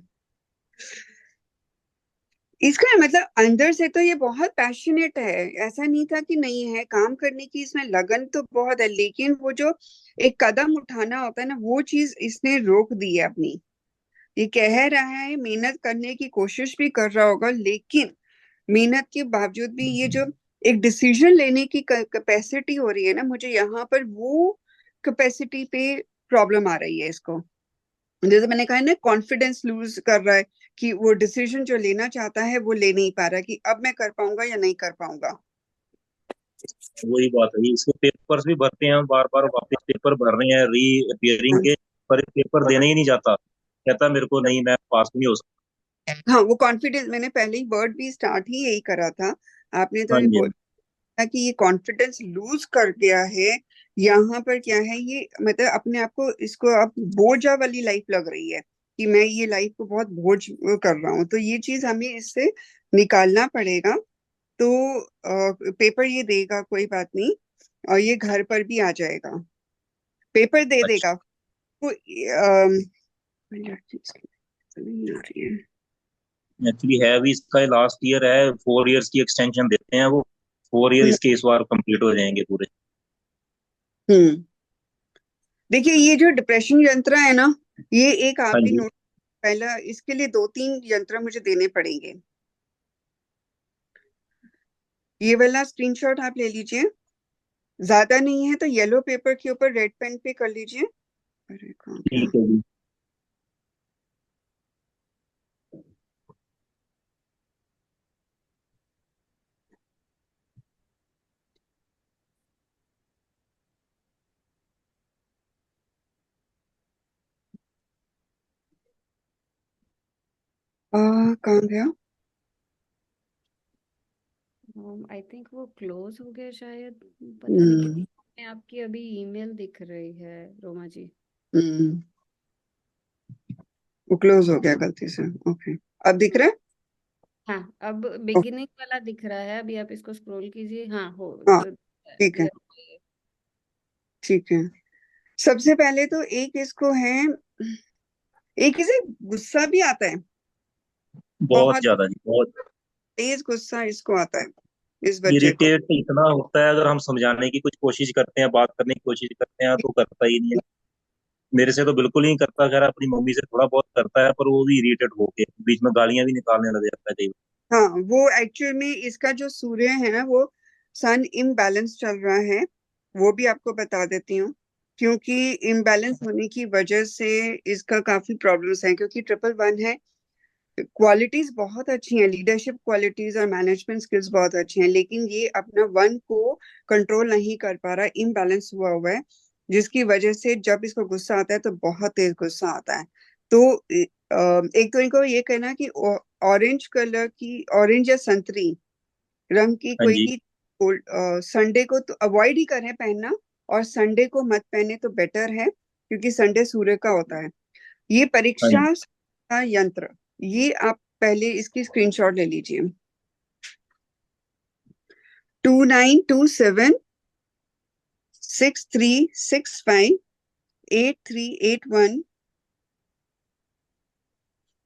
इसका मतलब अंदर से तो ये बहुत पैशनेट है, ऐसा नहीं था कि नहीं है, काम करने की इसमें लगन तो बहुत है, लेकिन वो जो एक कदम उठाना होता है ना, वो चीज इसने रोक दी है अपनी। ये कह रहा है मेहनत करने की कोशिश भी कर रहा होगा, लेकिन मेहनत के बावजूद भी ये जो एक डिसीजन लेने की कैपेसिटी हो रही है ना, मुझे यहाँ पर वो कैपेसिटी पे प्रॉब्लम आ रही है इसको। जैसे मैंने कहा ना, कॉन्फिडेंस लूज कर रहा है कि वो डिसीजन जो लेना चाहता है वो ले नहीं पा रहा कि अब मैं कर पाऊंगा या नहीं कर पाऊंगा। वही बात है, इसके पेपर्स भी भरते हैं बार बार, वापस पेपर भर रहे हैं री अपियरिंग के, पर ये पेपर देने ही नहीं जाता। कहता मेरे को नहीं, मैं पास नहीं हो सकता। हाँ, वो कॉन्फिडेंस मैंने पहले ही वर्ड भी स्टार्ट ही यही करा था। आपने तो हाँ ये जी। बोला कि ये कॉन्फिडेंस लूज कर गया है। यहाँ पर क्या है, ये मतलब अपने आप को, इसको अब बोझा वाली लाइफ लग रही है कि मैं ये लाइफ को बहुत बोझ कर रहा हूँ, तो ये चीज हमें इससे निकालना पड़ेगा। तो पेपर ये देगा, कोई बात नहीं, और ये घर पर भी आ जाएगा, पेपर दे अच्छा, देगा। तो नहीं आ रही है। एक्चुअली है भी इसका लास्ट ईयर है, 4 इयर्स की एक्सटेंशन देते हैं वो। 4 ईयर हम्म। इसके इस बार कंप्लीट हो जाएंगे पूरे। हम्म। देखिए, ये जो डिप्रेशन यंत्र है ना, ये एक आप हाँ भी जी। नोट, पहला इसके लिए 2-3 यंत्र मुझे देने पड़ेंगे। ये वाला स्क्रीनशॉट आप ले लीजिए, ज्यादा नहीं है तो येलो पेपर के ऊपर रेड पेन पे कर लीजिए। अरे कहाँ गया? ठीक है जी। कहाँ गया? आई थिंक वो क्लोज हो गया शायद, पता नहीं क्यों हम्म हमें आपकी अभी ईमेल दिख रही है रोमा जी। हम्म वो क्लोज हो गया गलती से। ओके, अब दिख रहा है। हाँ, अब ओ, बिगिनिंग वाला दिख रहा है, अभी आप इसको स्क्रॉल कीजिए। हाँ, हो हाँ ठीक है, क्लियर हो गई है। ठीक है। सबसे पहले तो एक इसको है, एक इसे गुस्सा भी आता है, बहुत बहुत ज्यादा जी, बहुत। तेज गुस्सा इसको आता है, इस बच्चे को। इरिटेट तो इतना होता है, अगर हम समझाने की कुछ कोशिश करते हैं, बात करने की कोशिश करते हैं, तो करता ही नहीं है। मेरे से तो बिल्कुल ही नहीं करता, खैर अपनी मम्मी से थोड़ा बहुत करता है, पर वो भी इरिटेट होके बीच में गालियां भी निकालने लग जाता है कई हाँ, वो एक्चुअल में इसका जो सूर्य है ना, वो सन इम्बैलेंस चल रहा है। वो भी आपको बता देती हूँ, क्योंकि इम्बैलेंस होने की वजह से इसका काफी प्रॉब्लम्स हैं, क्योंकि ट्रिपल वन है। क्वालिटीज बहुत अच्छी हैं, लीडरशिप क्वालिटीज और मैनेजमेंट स्किल्स बहुत अच्छी हैं, लेकिन ये अपना वन को कंट्रोल नहीं कर पा रहा, इम्बैलेंस हुआ हुआ है, जिसकी वजह से जब इसको गुस्सा आता है तो बहुत तेज गुस्सा आता है। तो एक तो इनको ये कहना कि ऑरेंज कलर की, ऑरेंज या संतरी रंग की हाँ कोई जी। भी संडे को तो अवॉइड ही करें पहनना, और संडे को मत पहने तो बेटर है, क्योंकि संडे सूर्य का होता है। ये हाँ जी। परीक्षा का यंत्र, ये आप पहले इसकी स्क्रीनशॉट ले लीजिए। 2927 6365 8381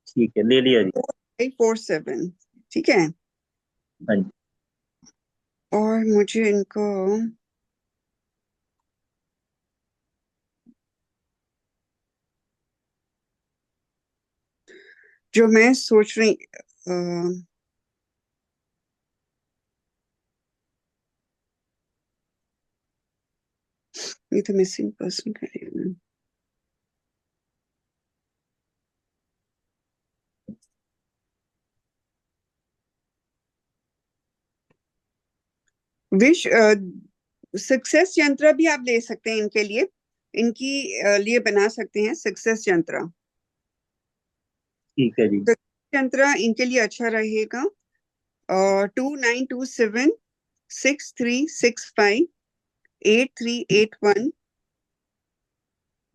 ठीक है, ले लिया जी। 547। ठीक है। हाँ जी। और मुझे इनको, जो मैं सोच रही, ये तो मिसिंग पर्सन करेगा। विश सक्सेस यंत्र भी आप ले सकते हैं इनके लिए, इनकी लिए बना सकते हैं सक्सेस यंत्र। ठीक है जी। सक्सेस यंत्र इनके लिए अच्छा रहेगा। 2927 6365 8381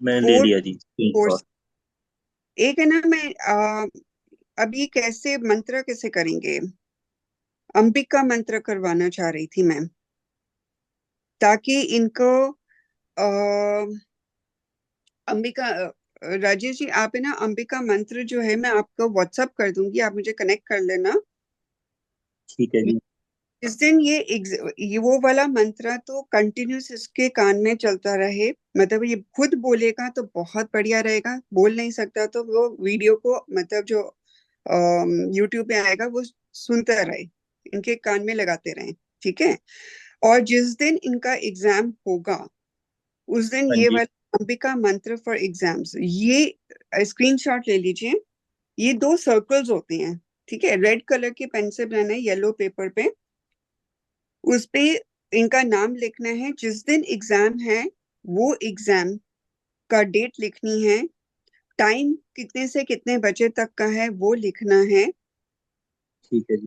मैंने ले फोर लिया जी फोर। स्क्रीनशॉट। एक है ना, मैं अभी कैसे मंत्र कैसे करेंगे, अंबिका मंत्र करवाना चाह रही थी मैं, ताकि इनको अ, अंबिका राजेश जी, आप है ना अंबिका मंत्र जो है मैं आपको व्हाट्सअप कर दूंगी, आप मुझे कनेक्ट कर लेना। ठीक है जी। इस दिन ये वो वाला मंत्र तो कंटिन्यूस इसके कान में चलता रहे, मतलब ये खुद बोलेगा तो बहुत बढ़िया रहेगा, बोल नहीं सकता तो वो वीडियो को, मतलब जो यूट्यूब पे आएगा वो सुनते रहे, इनके कान में लगाते रहे। ठीक है। और जिस दिन इनका एग्जाम होगा, उस दिन हाँ ये जी। वाला अंबिका मंत्र फॉर एग्जाम्स, ये स्क्रीनशॉट ले लीजिए। ये दो सर्कल्स होते हैं, ठीक है, रेड कलर के पेन से बनाना है, येलो पेपर पे, उस पे इनका नाम लिखना है, जिस दिन एग्जाम है वो एग्जाम का डेट लिखनी है, टाइम कितने से कितने बजे तक का है वो लिखना है। ठीक है जी।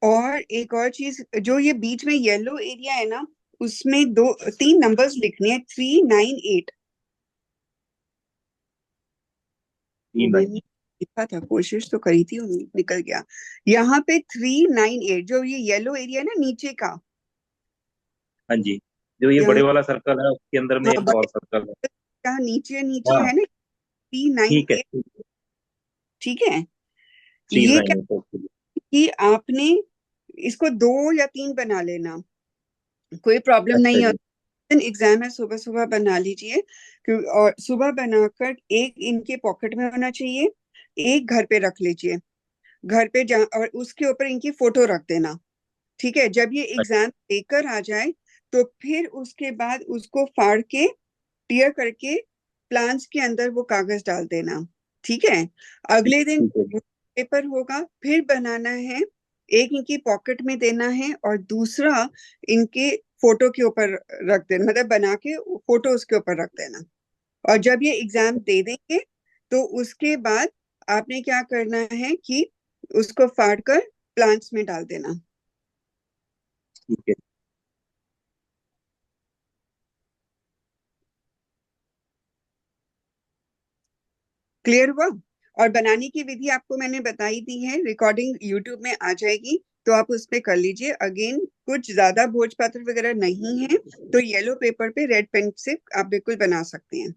और एक और चीज, जो ये बीच में येलो एरिया है ना, उसमें दो तीन नंबर्स लिखने हैं, 398। वो 3 9। मैंने लिखा था, कोशिश तो करी थी, वो निकल गया। यहाँ पे 398, जो ये येलो एरिया है ना नीचे का, हाँ जी, जो ये बड़े यहाँ, वाला सर्कल है उसके अंदर में हाँ एक और बड़े, सर्कल है। यहाँ नीचे नीचे हाँ। है ना, थ्री नाइन ठीक है, एट ठीक है। ठीक है। थ्री ये क्या नाइन ओके। कि आपने इसको दो या तीन बना लेना, कोई प्रॉब्लम अच्छा नहीं है। जी। एग्जाम है, सुबह सुबह बना लीजिए, और सुबह बनाकर एक इनके पॉकेट में होना चाहिए, एक घर पे रख लीजिए, घर पे जहाँ, और उसके ऊपर इनकी फोटो रख देना। ठीक है। जब ये एग्जाम देकर आ जाए, तो फिर उसके बाद उसको फाड़ के, टीयर करके, प्लान्स के अंदर वो कागज डाल देना। ठीक है। अगले दिन ठीक है जी। पेपर होगा, फिर बनाना है, एक इनकी पॉकेट में देना है और दूसरा इनके फोटो के ऊपर रख देना, मतलब बना के फोटो उसके ऊपर रख देना। और जब ये एग्जाम दे देंगे, तो उसके बाद आपने क्या करना है कि उसको फाड़ कर प्लांट्स में डाल देना। ठीक है। क्लियर हुआ? और बनाने की विधि आपको मैंने बताई दी है, रिकॉर्डिंग यूट्यूब में आ जाएगी, तो आप उस पे कर लीजिए। अगेन कुछ ज्यादा भोजपत्र वगैरह नहीं है, तो येलो पेपर पे रेड पेन से आप बिल्कुल बना सकते हैं।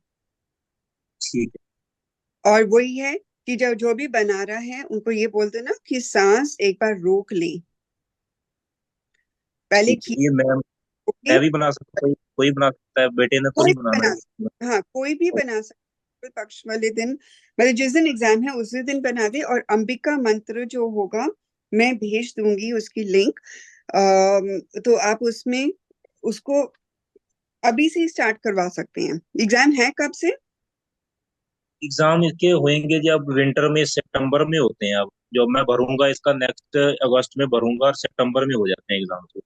ठीक है। और वही है कि जब जो भी बना रहा है उनको ये बोल देना कि सांस एक बार रोक ले, पहले ठीक है, खींच ये मैं के। भी बना सकता हूँ, कोई बना सकता है, बेटे ने तो कोई नहीं भी बनाना बना है। सकता, हाँ कोई भी बना सकता है। पक्ष वाले दिन, मतलब जिस दिन एग्जाम है उसी दिन बना दे। और अंबिका मंत्र जो होगा मैं भेज दूंगी उसकी लिंक। तो आप उसमें उसको अभी से ही स्टार्ट करवा सकते हैं। एग्जाम है कब से? एग्जाम इसके होंगे जब विंटर में, सितंबर में होते हैं। अब जो मैं भरूंगा इसका नेक्स्ट अगस्त में भरूंगा, और सितंबर में हो जाते हैं एग्जाम।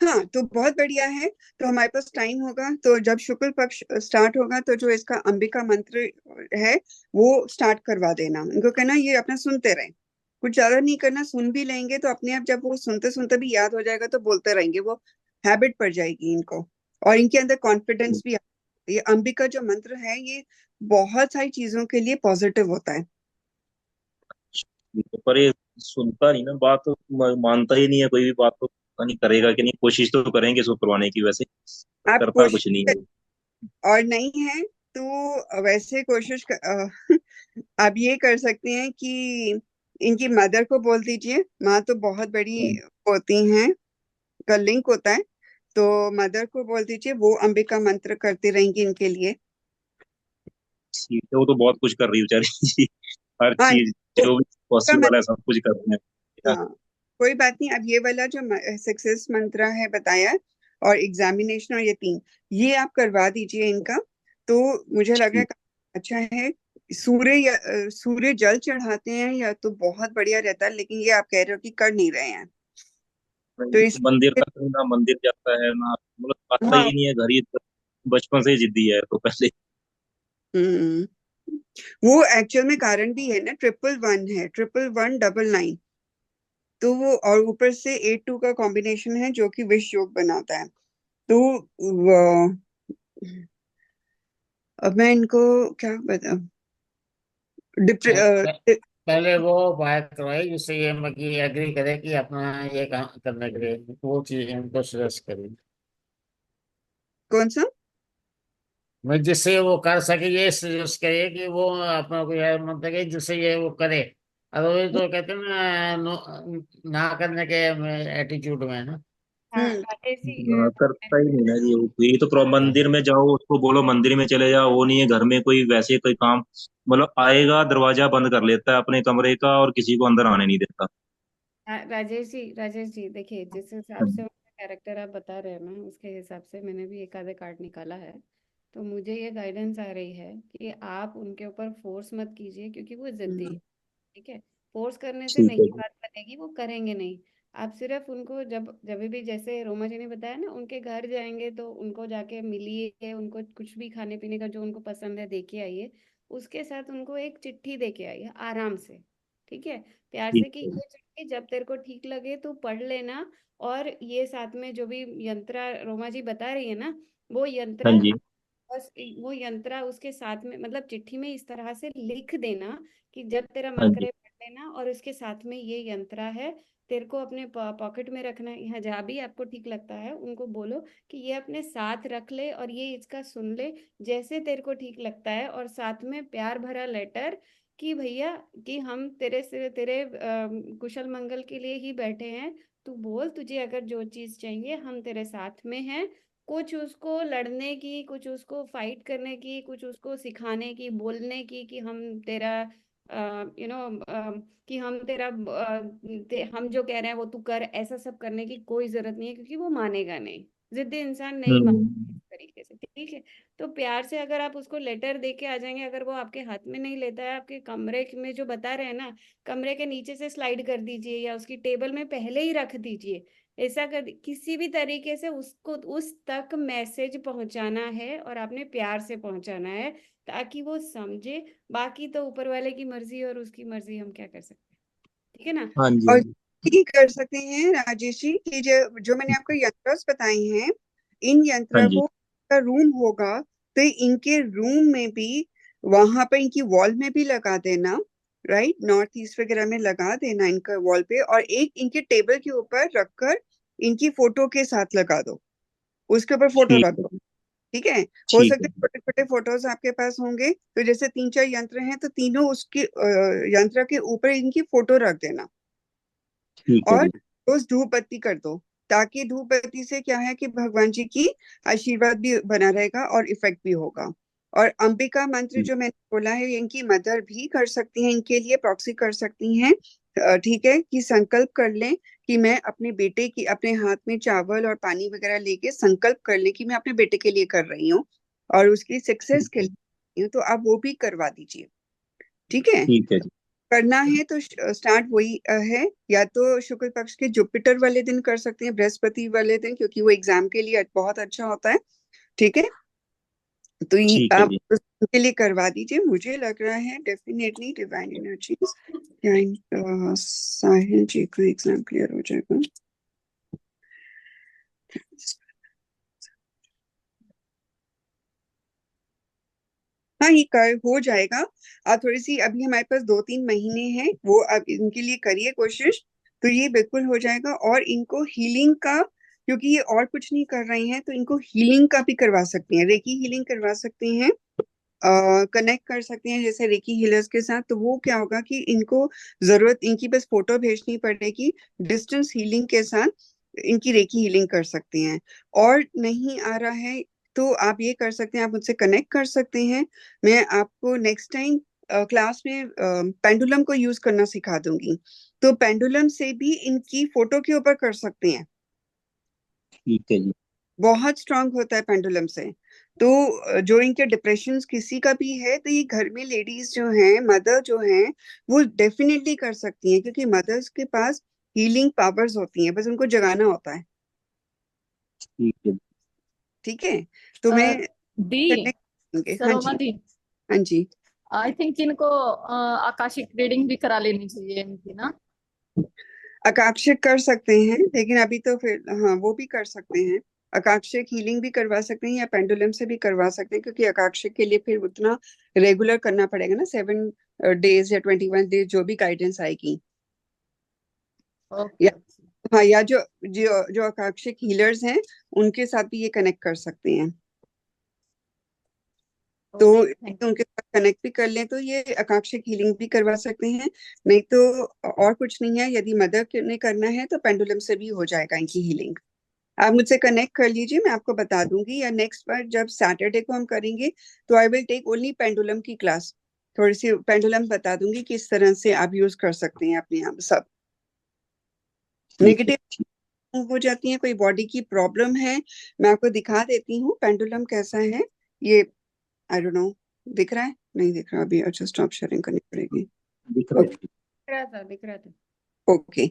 हाँ तो बहुत बढ़िया है। तो हमारे पास टाइम होगा, तो जब शुक्ल पक्ष स्टार्ट होगा तो जो इसका अंबिका मंत्र है वो स्टार्ट करवा देना। उनको कहना ये अपना सुनते रहे, कुछ ज्यादा नहीं करना। सुन भी लेंगे तो अपने आप जब वो सुनते सुनते भी याद हो जाएगा तो बोलते रहेंगे, वो हैबिट पड़ जाएगी इनको। और इनके अंदर कॉन्फिडेंस भी ये अंबिका जो मंत्र है ये बहुत सारी चीजों के लिए पॉजिटिव होता है। पर ये सुनता नहीं ना बात, तो मानता ही नहीं है कोई भी बात, तो पता नहीं करेगा कि नहीं। कोशिश तो करेंगे इसको करवाने की, वैसे आप करता कुछ नहीं कोशिश, है। और नहीं है तो वैसे कोशिश आप ये कर सकते हैं कि इनकी मदर को बोल दीजिए। माँ तो बहुत बड़ी होती हैं, का लिंक होता है। तो मदर को बोल दीजिए, वो अंबिका मंत्र करती रहेंगी इनके लिए। ठीक है, वो तो बहुत कुछ कर रही है बेचारी हर हाँ चीज तो जो भी का पॉसिबल है सब कुछ कर रहे हैं। हाँ कोई बात नहीं। अब ये वाला जो सक्सेस मंत्र है बताया, और एग्जामिनेशन, और ये तीन, ये आप करवा दीजिए इनका। तो मुझे लग रहा है ठीक काफी अच्छा है। सूर्य सूर्य जल चढ़ाते हैं या तो बहुत बढ़िया रहता है, लेकिन ये आप कह रहे हो कि कर नहीं रहे हैं, है। तो इस मंदिर तक ना मंदिर जाता है ना, मतलब आता हाँ। ही नहीं है घर ही। बचपन से ही जिद्दी है तो पहले। हम्म वो एक्चुअल में कारण भी है ना, 111 है, 11199। तो वो और ऊपर से 82 का कॉम्बिनेशन है जो कि विष योग बनाता है। तो अब मैं इनको क्या बता, पह- पहले वो बात करवाई जिससे ये मकी एग्री करे कि अपना ये काम करने के लिए वो चीज उनको सजेस्ट करी। कौन सा? मैं जिससे वो कर सके ये सजेस्ट करे कि वो अपना को यार मतलब कि जिससे ये वो करे। अदरवाइज तो कहते हैं ना ना करने के एटीट्यूड में है ना। हाँ हम्म राजेश जी करता ही नहीं ना जी वो। यही तो मंदिर में जाओ उसको बोलो मंदिर में चले जाओ, वो नहीं है घर में कोई वैसे कोई काम, मतलब आएगा दरवाजा बंद कर लेता है अपने कमरे का और किसी को अंदर आने नहीं देता। राजेश जी देखिए, जिस हिसाब से उनका कैरेक्टर आप बता रहे हैं ना, उसके हिसाब से मैंने भी एक आधे कार्ड निकाला है। तो मुझे ये गाइडेंस आ रही है कि आप उनके ऊपर फोर्स मत कीजिए, क्योंकि वो जिद्दी है। ठीक है, फोर्स करने से ठीक नहीं है जी। बात बनेगी, वो करेंगे नहीं। आप सिर्फ उनको जब जब भी, जैसे रोमा जी ने बताया ना, उनके घर जाएंगे तो उनको जाके मिलिए, उनको कुछ भी खाने पीने का जो उनको पसंद है दे के आइए। उसके साथ उनको एक चिट्ठी दे के आइए आराम से। ठीक है, प्यार ठीक से, कि है। ये चिट्ठी जब तेरे को ठीक लगे तो पढ़ लेना। और ये साथ में जो भी यंत्रा रोमा जी बता रही है ना, वो हाँ यंत्रा, जी। बस वो यंत्रा उसके साथ में, मतलब चिट्ठी में इस तरह से लिख देना कि जब तेरा हाँ मन जी। करे पढ़ लेना, और उसके साथ में ये यंत्रा है, तेरे को अपने पॉकेट में रखना है। यहाँ जहाँ भी आपको ठीक लगता है उनको बोलो कि ये अपने साथ रख ले और ये इसका सुन ले जैसे तेरे को ठीक लगता है। और साथ में प्यार भरा लेटर कि भैया, कि हम तेरे से तेरे कुशल मंगल के लिए ही बैठे हैं। तू बोल, तुझे अगर जो चीज चाहिए हम तेरे साथ में हैं। कुछ उसको लड़ने की, कुछ उसको फाइट करने की, कुछ उसको सिखाने की, बोलने की कि हम तेरा यू नो कि हम तेरा हम जो कह रहे हैं वो तू कर, ऐसा सब करने की कोई जरूरत नहीं है, क्योंकि वो मानेगा नहीं। जिद्दी इंसान नहीं मानेगा हम्म। इस तरीके से। ठीक है, तो प्यार से अगर आप उसको लेटर दे के आ जाएंगे, अगर वो आपके हाथ में नहीं लेता है, आपके कमरे में जो बता रहे हैं ना, कमरे के नीचे से स्लाइड कर दीजिए या उसकी टेबल में पहले ही रख दीजिए। ऐसा कर किसी भी तरीके से उसको उस तक मैसेज पहुंचाना है, और आपने प्यार से पहुंचाना है ताकि वो समझे। बाकी तो ऊपर वाले की मर्जी और उसकी मर्जी, हम क्या कर सकते हैं। ठीक है ना। हाँ जी। हाँ और जी। ये कर सकते हैं राजेश जी कि जो मैंने आपको यंत्र बताए हैं, इन हाँ यंत्र जी। को का रूम होगा तो इनके रूम में भी, वहां पर इनकी वॉल में भी लगा देना, राइट, नॉर्थ ईस्ट वगैरह में लगा देना इनका वॉल पे, और एक इनके टेबल के ऊपर रखकर इनकी फोटो के साथ लगा दो, उसके ऊपर फोटो ठीक रख है। दो। ठीक है, हो ठीक सकता है। है छोटे छोटे फोटोज आपके पास होंगे, तो जैसे 3-4 यंत्र हैं तो तीनों उसके यंत्र के ऊपर इनकी फोटो रख देना, ठीक है और जी। रोज धूप बत्ती कर दो, ताकि धूप बत्ती से क्या है कि भगवान जी की आशीर्वाद भी बना रहेगा और इफेक्ट भी होगा। और अंबिका मंत्र जो मैंने बोला है, इनकी मदर भी कर सकती हैं, इनके लिए प्रॉक्सी कर सकती हैं। ठीक है, कि संकल्प कर लें कि मैं अपने बेटे की, अपने हाथ में चावल और पानी वगैरह लेके संकल्प कर लें कि मैं अपने बेटे के लिए कर रही हूँ और उसकी सक्सेस के लिए कर रही हूँ, तो आप वो भी करवा दीजिए। ठीक है, ठीक है जी। करना है तो स्टार्ट वही है, या तो शुक्ल पक्ष के जुपिटर वाले दिन कर सकते हैं, बृहस्पति वाले दिन, क्योंकि वो एग्जाम के लिए बहुत अच्छा होता है। ठीक है, तो ये ठीक है आप जी। उसके लिए करवा दीजिए। मुझे लग रहा है डेफिनेटली डिवाइन एनर्जीज, साहिल जी का एग्जाम क्लियर हो जाएगा। हाँ, ये कर हो जाएगा। आप थोड़ी सी, अभी हमारे पास 2-3 महीने हैं, वो अब इनके लिए करिए कोशिश, तो ये बिल्कुल हो जाएगा। और इनको हीलिंग का, क्योंकि ये और कुछ नहीं कर रहे हैं, तो इनको हीलिंग का भी करवा सकते हैं, रेकी हीलिंग करवा सकते हैं, कनेक्ट कर सकते हैं जैसे रेकी हीलर्स के साथ। तो वो क्या होगा कि इनको जरूरत, इनकी बस फोटो भेजनी पड़ेगी, डिस्टेंस हीलिंग के साथ इनकी रेकी हीलिंग कर सकते हैं। और नहीं आ रहा है तो आप ये कर सकते हैं, आप मुझसे कनेक्ट कर सकते हैं, मैं आपको नेक्स्ट टाइम क्लास में पेंडुलम को यूज करना सिखा दूंगी, तो पेंडुलम से भी इनकी फोटो के ऊपर कर सकते हैं। ठीक है जी। बहुत स्ट्रांग होता है पेंडुलम से। तो जो इनके डिप्रेशन किसी का भी है, तो ये घर में लेडीज जो हैं, मदर जो हैं, वो डेफिनेटली कर सकती हैं, क्योंकि मदर्स के पास हीलिंग पावर्स होती हैं, बस उनको जगाना होता है। ठीक है। ठीक है, तो अ, मैं दी कनेक्ट करेंगे। हाँ सरोमा जी। दी, हाँ जी। आई थिंक इनको आकाशिक रीडिंग भी करा लेनी चाहिए इनकी ना। आकाक्षिक कर सकते हैं, लेकिन अभी तो फिर, हाँ वो भी कर सकते हैं, आकाक्षिक हीलिंग भी करवा सकते हैं या पेंडुलम से भी करवा सकते हैं, क्योंकि आकाक्षिक के लिए फिर उतना रेगुलर करना पड़ेगा ना, 7 डेज या 21 डेज, जो भी गाइडेंस आएगी। ओके या ओके हाँ, या जो जो जो आकाक्षिक हीलर्स हैं, उनके साथ भी ये कनेक्ट कर सकते हैं, तो ओके, थैंक उनके साथ कनेक्ट भी कर लें तो ये आकांक्षिक हीलिंग भी करवा सकते हैं। नहीं तो और कुछ नहीं है, यदि मदर ने करना है तो पेंडुलम से भी हो जाएगा इनकी हीलिंग। आप मुझसे कनेक्ट कर लीजिए, मैं आपको बता दूंगी, या नेक्स्ट बार जब सैटरडे को हम करेंगे तो I will take only pendulum की क्लास, थोड़ी सी पेंडुलम बता दूंगी किस तरह से आप यूज कर सकते हैं अपने आप सब। ठीक है। नेगेटिव हो जाती है, कोई बॉडी की प्रॉब्लम है, मैं आपको दिखा देती हूँ पेंडुलम कैसा है ये। आई डोंट नो, दिख रहा है, नहीं दिख रहा अभी, अच्छा स्टॉप शेयरिंग करनी पड़ेगी। दिख रहा है जी। दिख रहा था। ओके,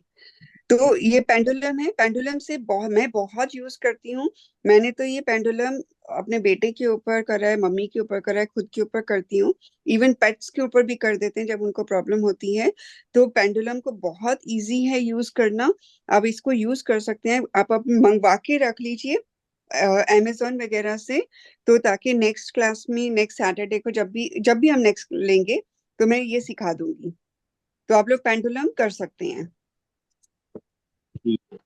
तो ये पेंडुलम है, पेंडुलम से मैं बहुत यूज करती हूँ। मैंने तो ये पेंडुलम अपने बेटे के ऊपर करा है, मम्मी के ऊपर करा है, खुद के ऊपर करती हूँ, इवन पेट्स के ऊपर भी कर देते हैं जब उनको प्रॉब्लम होती है। तो पेंडुलम को बहुत इजी है यूज करना, आप इसको यूज कर सकते हैं, आप मंगवा के रख लीजिए अमेजोन वगैरह से, तो ताकि नेक्स्ट क्लास में, नेक्स्ट सैटरडे को जब भी हम नेक्स्ट लेंगे तो मैं ये सिखा दूंगी, तो आप लोग पेंडुलम कर सकते हैं। ठीक है।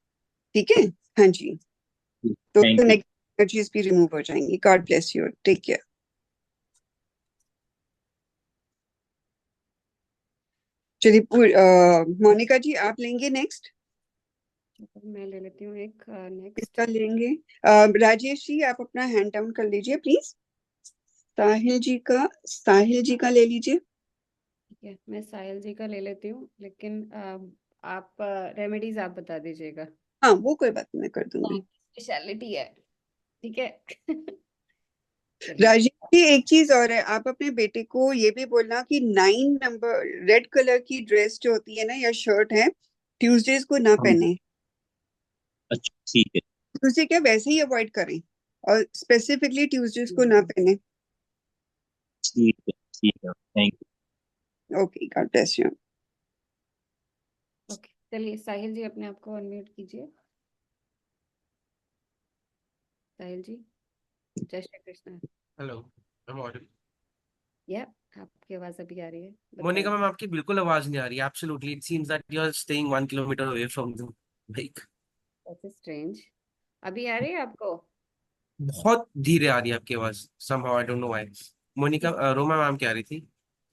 ठीक है, हाँ जी। तो थैंक यू। नेगेटिव एनर्जीज भी रिमूव हो जाएंगी। God bless you, take care. चलिए मोनिका जी आप लेंगे नेक्स्ट, मैं ले लेती हूँ एक नेक्स्ट। किसका लेंगे? राजेश जी आप अपना हैंड डाउन कर लीजिए प्लीज, साहिल जी का ले लीजिए। ठीक है, मैं साहिल जी का ले लेती हूँ, लेकिन आप रेमेडीज आप बता दीजिएगा। हाँ वो कोई बात नहीं, मैं कर दूंगी। स्पेशलिटी है। ठीक है। चलिए। राजेश जी एक चीज और है, आप अपने बेटे को ये भी बोलना कि 9 नंबर रेड कलर की ड्रेस जो होती है ना या शर्ट है, ट्यूसडेज को ना हाँ जी। पहने। अच्छा ठीक है। ट्यूसडे क्या, वैसे ही अवॉइड करें, और स्पेसिफिकली ट्यूसडेज को ना पहने। ठीक है। ठीक है, thank okay, God bless you. Okay, चलिए साहिल जी अपने आप को अनम्यूट कीजिए। साहिल जी, जय Shri Krishna. Hello, I'm audible. या आपकी आवाज अभी आ रही है, मोनिका बताइए। मैम, आपकी बिल्कुल आवाज नहीं आ रही है। Absolutely, it seems that you are staying 1 kilometre away from the mic. That's strange। अभी आ रही है आपको? बहुत धीरे आ रही है आपकी आवाज, somehow I don't know why. Monika, इस रोमा मैम क्या आ रही थी,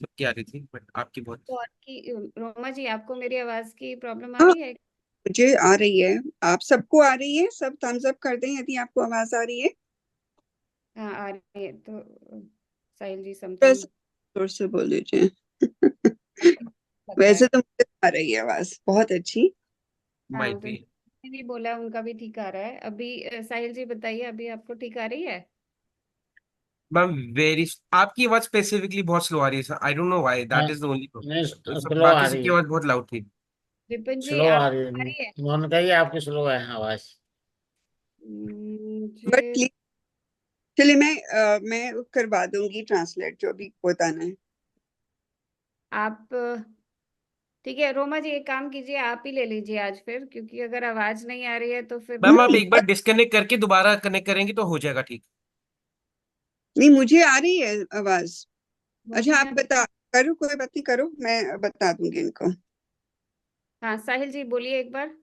सबकी आ रही थी, बट आपकी बहुत। तो आपकी रोमा जी, आपको मेरी आवाज की प्रॉब्लम आ हाँ, रही है? मुझे आ रही है। आप सबको आ रही है? सब थम्स अप कर दें यदि आपको आवाज आ रही है। हाँ आ रही है तो साहिल जी वैसे समथिंग जोर से बोल दीजिए। लग रहा वैसे है। तो मुझे आ रही है आवाज बहुत अच्छी। हाँ माइट तो बी। जिसने भी बोला उनका भी ठीक आ रहा है अभी। साहिल जी बताइए, अभी आपको ठीक आ रही है? मैम वेरी, आपकी आवाज स्पेसिफिकली बहुत स्लो आ रही है। आई don't know why, that is the only नहीं, प्रॉब्लम। स्लो आ बाकी रही सबकी है। आवाज बहुत लाउड थी। विपिन जी स्लो आ रही आपको आ है। रही है? उन्होंने कही आपकी स्लो है आवाज। बट मुझे चलिए मैं करवा दूंगी ट्रांसलेट जो भी बताना है। आप ठीक है रोमा जी, एक काम कीजिए, आप ही ले लीजिए आज फिर, क्योंकि अगर आवाज नहीं आ रही है तो फिर मैम आप नहीं एक बार डिस्कनेक्ट करके दोबारा कनेक्ट करेंगे तो हो जाएगा ठीक। नहीं, मुझे आ रही है आवाज। अच्छा, आप मुझे बता करो, कोई बात नहीं, करो, मैं बता दूंगी इनको। हाँ साहिल जी बोलिए एक बार।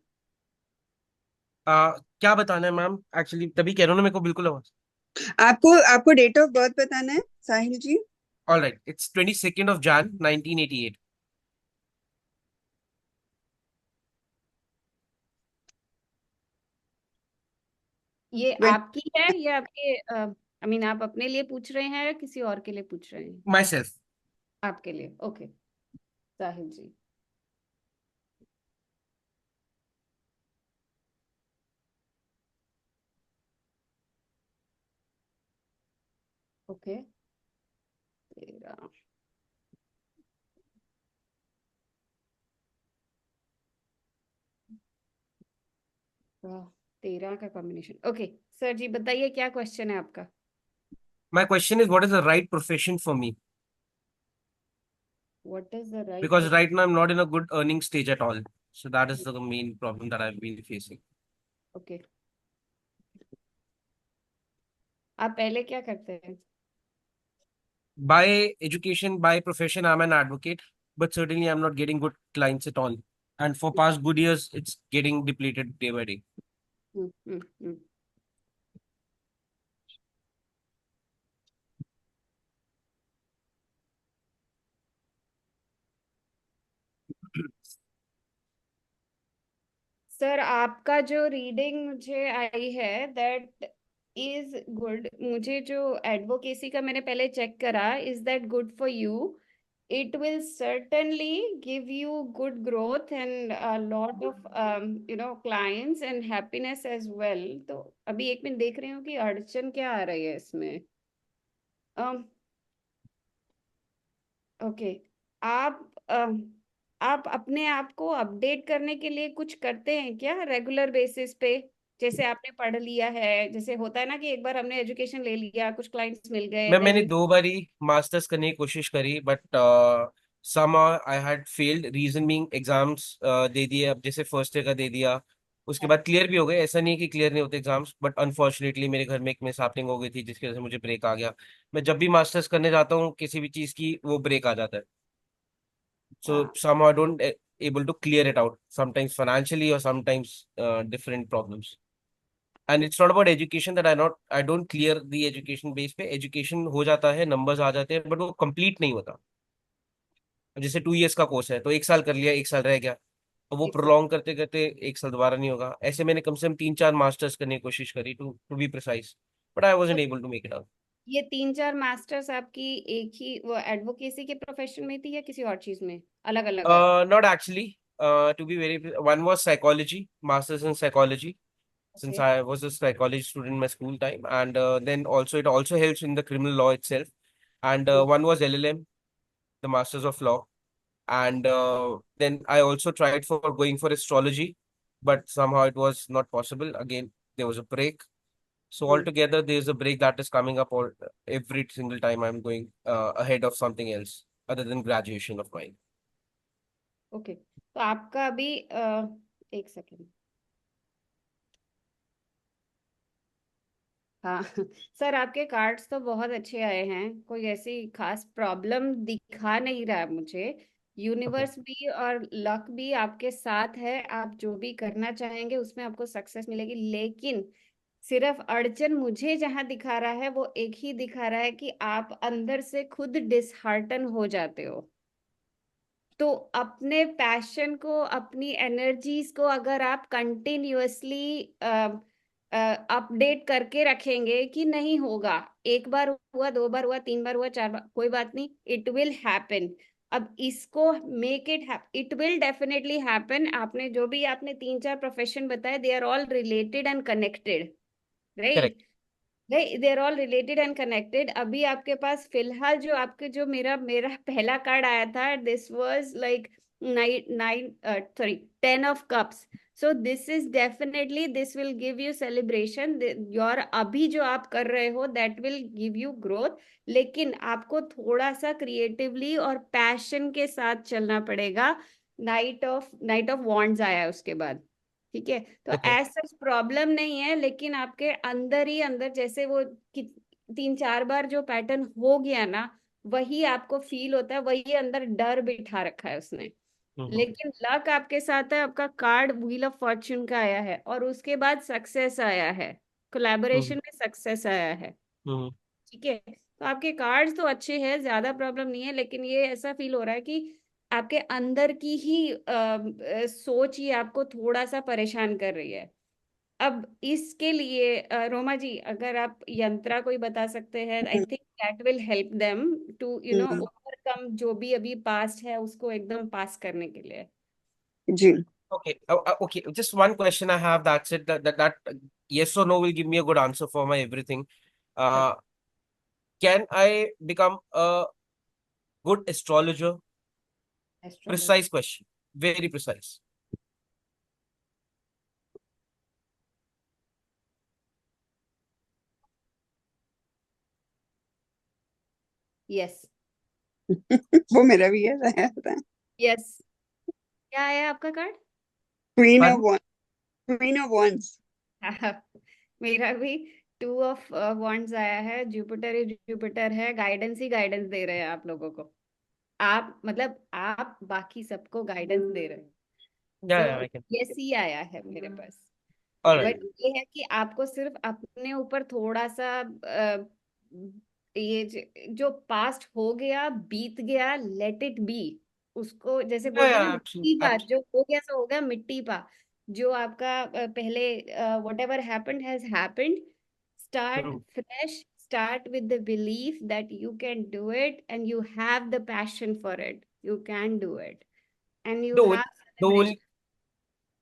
क्या बताना है मैम, एक्चुअली तभी कह रहा हूँ ना, मेरे को बिल्कुल आवाज। आपको आपको डेट ऑफ बर्थ बताना है साहिल जी। All right, it's 22nd of Jan 1988. ये वे- आपकी है या आपके आई मीन आप अपने लिए पूछ रहे हैं या किसी और के लिए पूछ रहे हैं? Myself. आपके लिए, ओके। साहिल जी ओके। तेरा वाह, 13 का कॉम्बिनेशन। ओके सर जी बताइए, क्या क्वेश्चन है आपका? My question is, what is the right profession for me? What is the right Because right now I'm not in a good earning stage at all. So that is the main problem that I've been facing. Okay, आप पहले क्या करते हैं? By education, by profession, I'm an advocate, but certainly I'm not getting good clients at all. And for past good years, it's getting depleted day by day. Hmm hmm hmm sir आपका जो रीडिंग मुझे आई है दैट इज गुड। मुझे जो एडवोकेसी का मैंने पहले चेक करा, is that good for you? it will certainly give you good growth and a lot of clients and happiness as well। तो अभी एक मिनट देख रही हूँ कि अड़चन क्या आ रही है इसमें। ओके, आप आप अपने आप को अपडेट करने के लिए कुछ करते हैं क्या रेगुलर बेसिस पे? जैसे आपने पढ़ लिया है, जैसे होता है ना कि एक बार हमने एजुकेशन ले लिया, कुछ क्लाइंट्स मिल गए, मैंने देन 2 बारी मास्टर्स करने की कोशिश करी, but somehow I had failed. Reason being exams दे दिए, अब जैसे फर्स्ट ईयर का दे दिया, उसके बाद क्लियर भी हो गए। ऐसा नहीं है कि क्लियर नहीं होते एग्जाम्स, बट अनफॉर्चुनेटली मेरे घर में एक मिसहैपनिंग हो गई थी जिसकी वजह से मुझे ब्रेक आ गया। मैं जब भी मास्टर्स करने जाता हूँ किसी भी चीज की, वो ब्रेक आ जाता है। सो somehow I don't able to clear it out, sometimes financially or sometimes different problems. And it's not about education that I don't clear the education base पे। education हो जाता है, numbers आ जाते हैं, but वो complete नहीं होता। जैसे 2 years का कोर्स है तो 1 साल कर लिया, 1 साल रह गया, और वो एक साथ। प्रोलॉन्ग करते करते 1 साल दोबारा नहीं होगा। ऐसे मैंने कम से कम 3-4 मास्टर्स करने की कोशिश करी, to be precise, but I wasn't able to make it out. ये 3-4 मास्टर्स आपकी एक ही वो एडवोकेसी के प्रोफेशन में थी या किसी और चीज में? अलग अलग है? Not actually, to be very one was psychology, masters in psychology, since okay I was a psychology student in my school time, and then also it also helps in the criminal law itself. And one was LLM, the Masters of Law, and then I also tried for going for astrology, but somehow it was not possible. Again, there was a break. So altogether, there is a break that is coming up all every single time I'm going ahead of something else other than graduation of mine. Okay, तो आपका अभी एक सेकेंड। हाँ सर, आपके कार्ड्स तो बहुत अच्छे आए हैं, कोई ऐसी खास प्रॉब्लम दिखा नहीं रहा है मुझे। ओके यूनिवर्स भी और लक भी आपके साथ है, आप जो भी करना चाहेंगे उसमें आपको सक्सेस मिलेगी। लेकिन सिर्फ अड़चन मुझे जहां दिखा रहा है वो एक ही दिखा रहा है कि आप अंदर से खुद डिसहार्टन हो जाते हो। तो अपने पैशन को, अपनी एनर्जीज को अगर आप कंटिन्यूअसली अपडेट करके रखेंगे कि नहीं होगा, एक बार हुआ, दो बार हुआ, तीन बार हुआ, चार बार, कोई बात नहीं, इट विल हैपन। अब इसको make it it will definitely happen. आपने जो भी आपने तीन चार प्रोफेशन बताए, they are all related and connected, correct. Right? They are all related and connected. अभी आपके पास फिलहाल जो आपके जो मेरा मेरा पहला कार्ड आया था, this was like nine nine sorry 10 of cups। So this is definitely, this will give you celebration your, अभी जो आप कर रहे हो that will give you growth. लेकिन आपको थोड़ा सा क्रिएटिवली और पैशन के साथ चलना पड़ेगा। नाइट ऑफ वॉन्ड्स आया है उसके बाद, ठीक है? तो ओके ऐसा प्रॉब्लम नहीं है, लेकिन आपके अंदर ही अंदर जैसे वो तीन चार बार जो पैटर्न हो गया ना, वही आपको फील होता है, वही अंदर डर बिठा रखा है उसने। हम्म लेकिन लक आपके साथ है, आपका कार्ड व्हील ऑफ फॉर्च्यून का आया है, और उसके बाद सक्सेस आया है, कोलैबोरेशन हम्म में सक्सेस आया है, हम्म ठीक है? तो आपके कार्ड्स तो अच्छे हैं, ज्यादा प्रॉब्लम नहीं है, लेकिन ये ऐसा फील हो रहा है कि आपके अंदर की ही सोच ही आपको थोड़ा सा परेशान कर रही है। अब इसके लिए रोमा जी, अगर आप यंत्रा कोई बता सकते हैं, I think that will help them to hmm, overcome जो भी अभी पास्ट है उसको एकदम पास करने के लिए। जी। Okay, okay. Just one question I have. That's it. That yes or no will give me a good answer for my everything. Uh, can I become a good astrologer? Astrology, Precise question. Very precise. Yes. वो मेरा भी है, आया था। यस, क्या है आपका card? Queen of Pardon? Wand, queen of wands. मेरा भी 2 of Wands आया है। जुपिटर ही जुपिटर है, गाइडेंस ही गाइडेंस दे रहे हैं आप लोगों को। आप मतलब आप बाकी सबको गाइडेंस दे रहे हैं। Yeah, yeah, so I can. Yes he आया है मेरे पास। All right. बट ये है कि आपको सिर्फ अपने ऊपर थोड़ा सा ये जो पास्ट हो गया, बीत गया, लेट इट बी। उसको जैसे Yeah, बोलते हैं ना, yeah, absolutely. मिट्टी पा, जो हो गया सो हो गया, मिट्टी पा। जो आपका पहले what ever happened has happened, start True. Fresh, start with the belief that you can do it and you have the passion for it, you can do it and you The have only, the celebration. only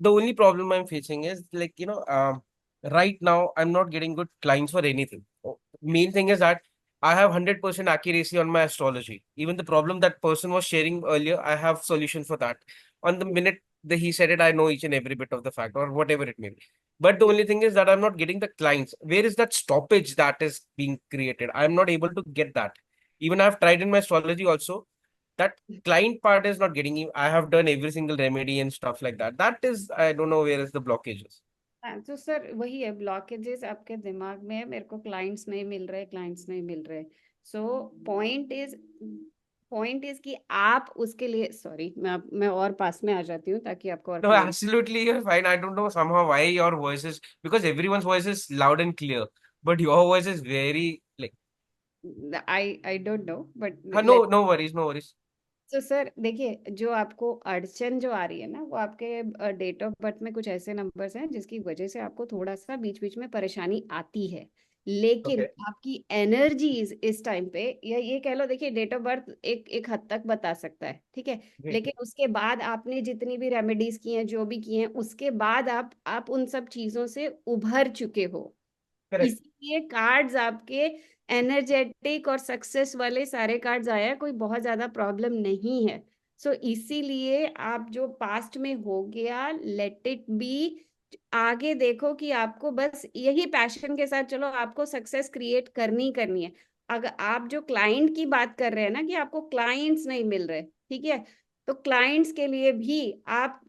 the only problem I'm facing is like, right now I'm not getting good clients for anything. Main thing is that I have 100% accuracy on my astrology. Even the problem that person was sharing earlier, I have solution for that. On the minute that he said it, I know each and every bit of the fact or whatever it may be. But the only thing is that I'm not getting the clients. Where is that stoppage that is being created? I'm not able to get that. Even I've tried in my astrology also, that client part is not getting you. I have done every single remedy and stuff like that. That is, I don't know where is the blockages. हाँ, तो सर वही है, ब्लॉकेजेस आपके दिमाग में है, मेरे को क्लाइंट्स नहीं मिल रहे, क्लाइंट्स नहीं मिल रहे। सो पॉइंट इज कि आप उसके लिए, सॉरी मैं और पास में आ जाती हूँ ताकि आपको और No, clear. absolutely, you're fine. I don't know somehow why your voice is, because everyone's voice is loud and clear, but your voice is very like, I don't no, but no, no worries, no worries. तो सर देखिए, जो आपको अड़चन जो आ रही है ना, वो आपके डेट ऑफ बर्थ में कुछ ऐसे नंबर्स हैं जिसकी वजह से आपको थोड़ा सा बीच बीच में परेशानी आती है। लेकिन Okay. आपकी एनर्जीज इस टाइम पे, या ये कह लो, देखिए डेट ऑफ बर्थ एक एक हद तक बता सकता है, ठीक है? Great. लेकिन उसके बाद आपने जितनी भी रेमेडीज की हैं, जो भी की हैं, उसके बाद आप उन सब चीजों से उभर चुके हो। Correct. इसीलिए कार्ड्स आपके एनर्जेटिक और सक्सेस वाले सारे कार्ड्स आया है, कोई बहुत ज्यादा प्रॉब्लम नहीं है। सो इसीलिए आप जो पास्ट में हो गया, लेट इट बी। आगे देखो कि आपको बस यही पैशन के साथ चलो, आपको सक्सेस क्रिएट करनी करनी है। अगर आप जो क्लाइंट की बात कर रहे हैं ना, कि आपको क्लाइंट्स नहीं मिल रहे, ठीक है, तो क्लाइंट्स के लिए भी आप,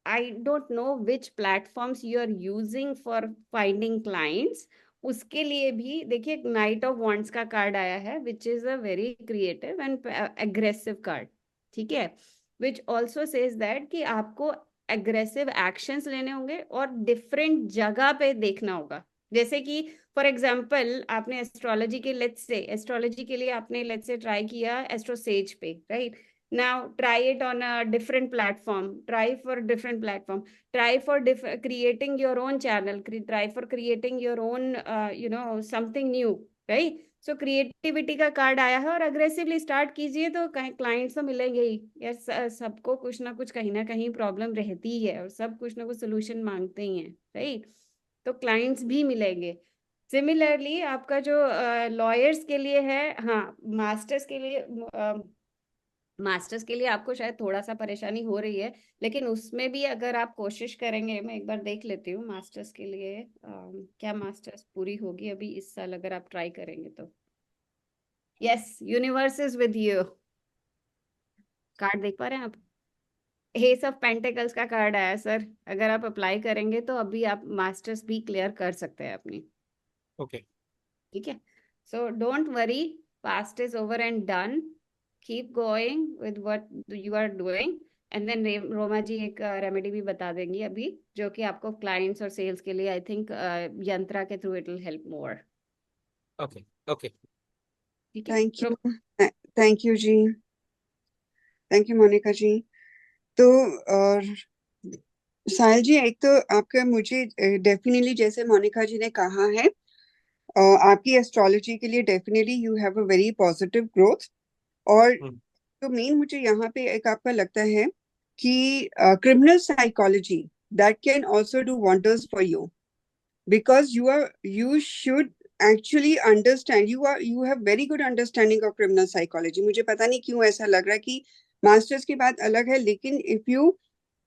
I don't know which platforms you are using for finding clients, उसके लिए भी देखिए नाइट ऑफ वॉन्ड्स का कार्ड आया है which is a very creative and aggressive card, ठीक है, विच ऑल्सो सेज दैट कि आपको एग्रेसिव एक्शंस लेने होंगे और डिफरेंट जगह पे देखना होगा। जैसे कि फॉर एग्जाम्पल आपने एस्ट्रोलॉजी के एस्ट्रोलॉजी के लिए आपने लेट्स से ट्राई किया एस्ट्रोसेज पे, right? Now try it on a different platform, try for different platform, try for creating your own channel, try for creating your own something new, right? So creativity का कार्ड आया है और aggressively start कीजिए तो कहीं clients तो मिलेंगे ही यार, सबको कुछ ना कहीं प्रॉब्लम रहती ही है और सब कुछ ना कुछ सोल्यूशन मांगते ही हैं, राइट? तो क्लाइंट्स भी मिलेंगे। सिमिलरली आपका जो लॉयर्स के लिए है, हाँ मास्टर्स के लिए आपको शायद थोड़ा सा परेशानी हो रही है, लेकिन उसमें भी अगर आप कोशिश करेंगे, मैं एक बार देख लेती हूँ मास्टर्स के लिए क्या मास्टर्स पूरी होगी अभी इस साल अगर आप ट्राई करेंगे तो। Yes, universe is with you, card देख पा रहे हैं आप? एस ऑफ पेंटिकल्स का कार्ड आया सर, अगर आप अप्लाई करेंगे तो अभी आप मास्टर्स भी क्लियर कर सकते हैं अपनी, ओके ठीक है? So don't worry, past is over and done, keep going with what you are doing, and then Roma ji एक रेमेडी भी बता देंगी अभी जो कि आपको क्लाइंट्स और सेल्स के लिए आई थिंक यंत्रा के through it will help more, okay okay ठीक है? Thank you, thank you ji, thank you Monica ji. तो और साहिल जी, एक तो आपका मुझे डेफिनेटली जैसे मोनिका जी ने कहा है, आपकी एस्ट्रोलॉजी के लिए definitely you have a very positive growth. और तो मेन मुझे यहाँ पे एक आपका लगता है कि criminal psychology that can also do wonders for you, because you should actually understand, you have very good understanding of criminal psychology। मुझे पता नहीं क्यों ऐसा लग रहा है कि मास्टर्स की बात अलग है, लेकिन if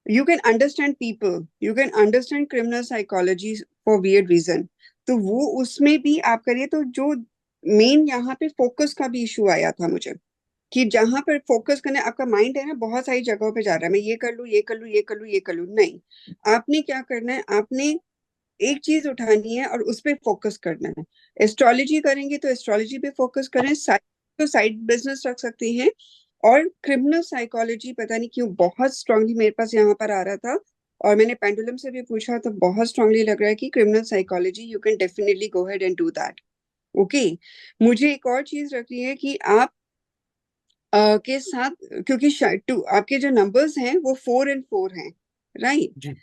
you can understand people, you can understand criminal psychology for weird reason, तो वो उसमें भी आप करिए। तो जो मेन यहाँ पे फोकस का भी इशू आया था मुझे, कि जहां पर फोकस करना, आपका माइंड है ना बहुत सारी जगहों पे जा रहा है, मैं ये कर लूं, ये कर लूं, ये कर लूं, ये कर लूं, नहीं, आपने क्या करना है, आपने एक चीज उठानी है और उस पर फोकस करना है। एस्ट्रोलॉजी करेंगे तो एस्ट्रोलॉजी पे फोकस करें, तो साइड बिजनेस रख सकते हैं। और क्रिमिनल साइकोलॉजी पता नहीं क्यों बहुत स्ट्रांगली मेरे पास यहाँ पर आ रहा था, और मैंने पेंडुलम से भी पूछा तो बहुत स्ट्रांगली लग रहा है कि criminal psychology you can definitely go head and do that. Okay, मुझे एक और चीज रखनी है कि आप के साथ, क्योंकि आपके जो नंबर्स हैं वो 4 and 4 हैं, राइट? जी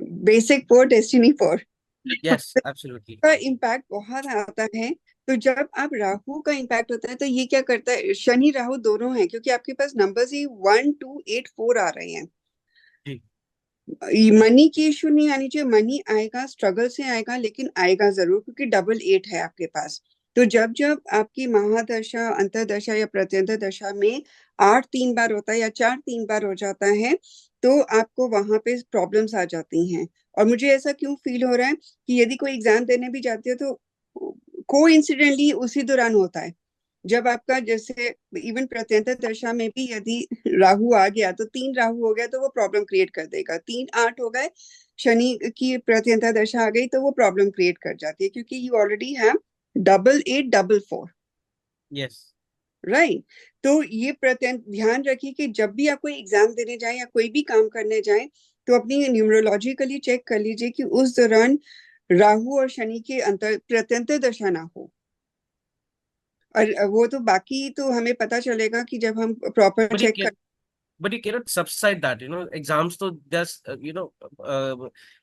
बेसिक 4, डेस्टिनी 4 यस एब्सोल्युटली का इम्पैक्ट बहुत आता है। तो जब आप राहु का इम्पैक्ट होता है तो ये क्या करता है, शनि राहु दोनों हैं, क्योंकि आपके पास नंबर्स ही 1, 2, 8, 4 आ रहे हैं। जी मनी की इशू नहीं आनी चाहिए, मनी आएगा, स्ट्रगल से आएगा, लेकिन आएगा जरूर, क्योंकि डबल 8 है आपके पास। तो जब जब आपकी महादशा, अंतरदशा या प्रत्यंतर दशा में 8 3 बार होता है या 4 3 बार हो जाता है, तो आपको वहां पे प्रॉब्लम्स आ जाती हैं। और मुझे ऐसा क्यों फील हो रहा है कि यदि कोई एग्जाम देने भी जाती है तो कोइंसिडेंटली उसी दौरान होता है, जब आपका जैसे इवन प्रत्यंतर दशा में भी यदि राहु आ गया तो 3 राहु हो गया तो वो प्रॉब्लम क्रिएट कर देगा, 3 8 हो गए, शनि की प्रत्यंतर दशा आ गई तो वो प्रॉब्लम क्रिएट कर जाती है, क्योंकि you already have double 8 double 4, yes right? तो ये प्रत्यंत ध्यान रखिए कि जब भी आप कोई एग्जाम देने जाए या कोई भी काम करने जाए तो अपनी न्यूमरोलॉजिकली चेक कर लीजिए कि उस दौरान राहु और शनि की अंतर प्रत्यंतर दशा ना हो। और वो तो बाकी तो हमें पता चलेगा कि जब हम प्रॉपर but you चेक कर, can but you cannot subside that, exams to just हाँ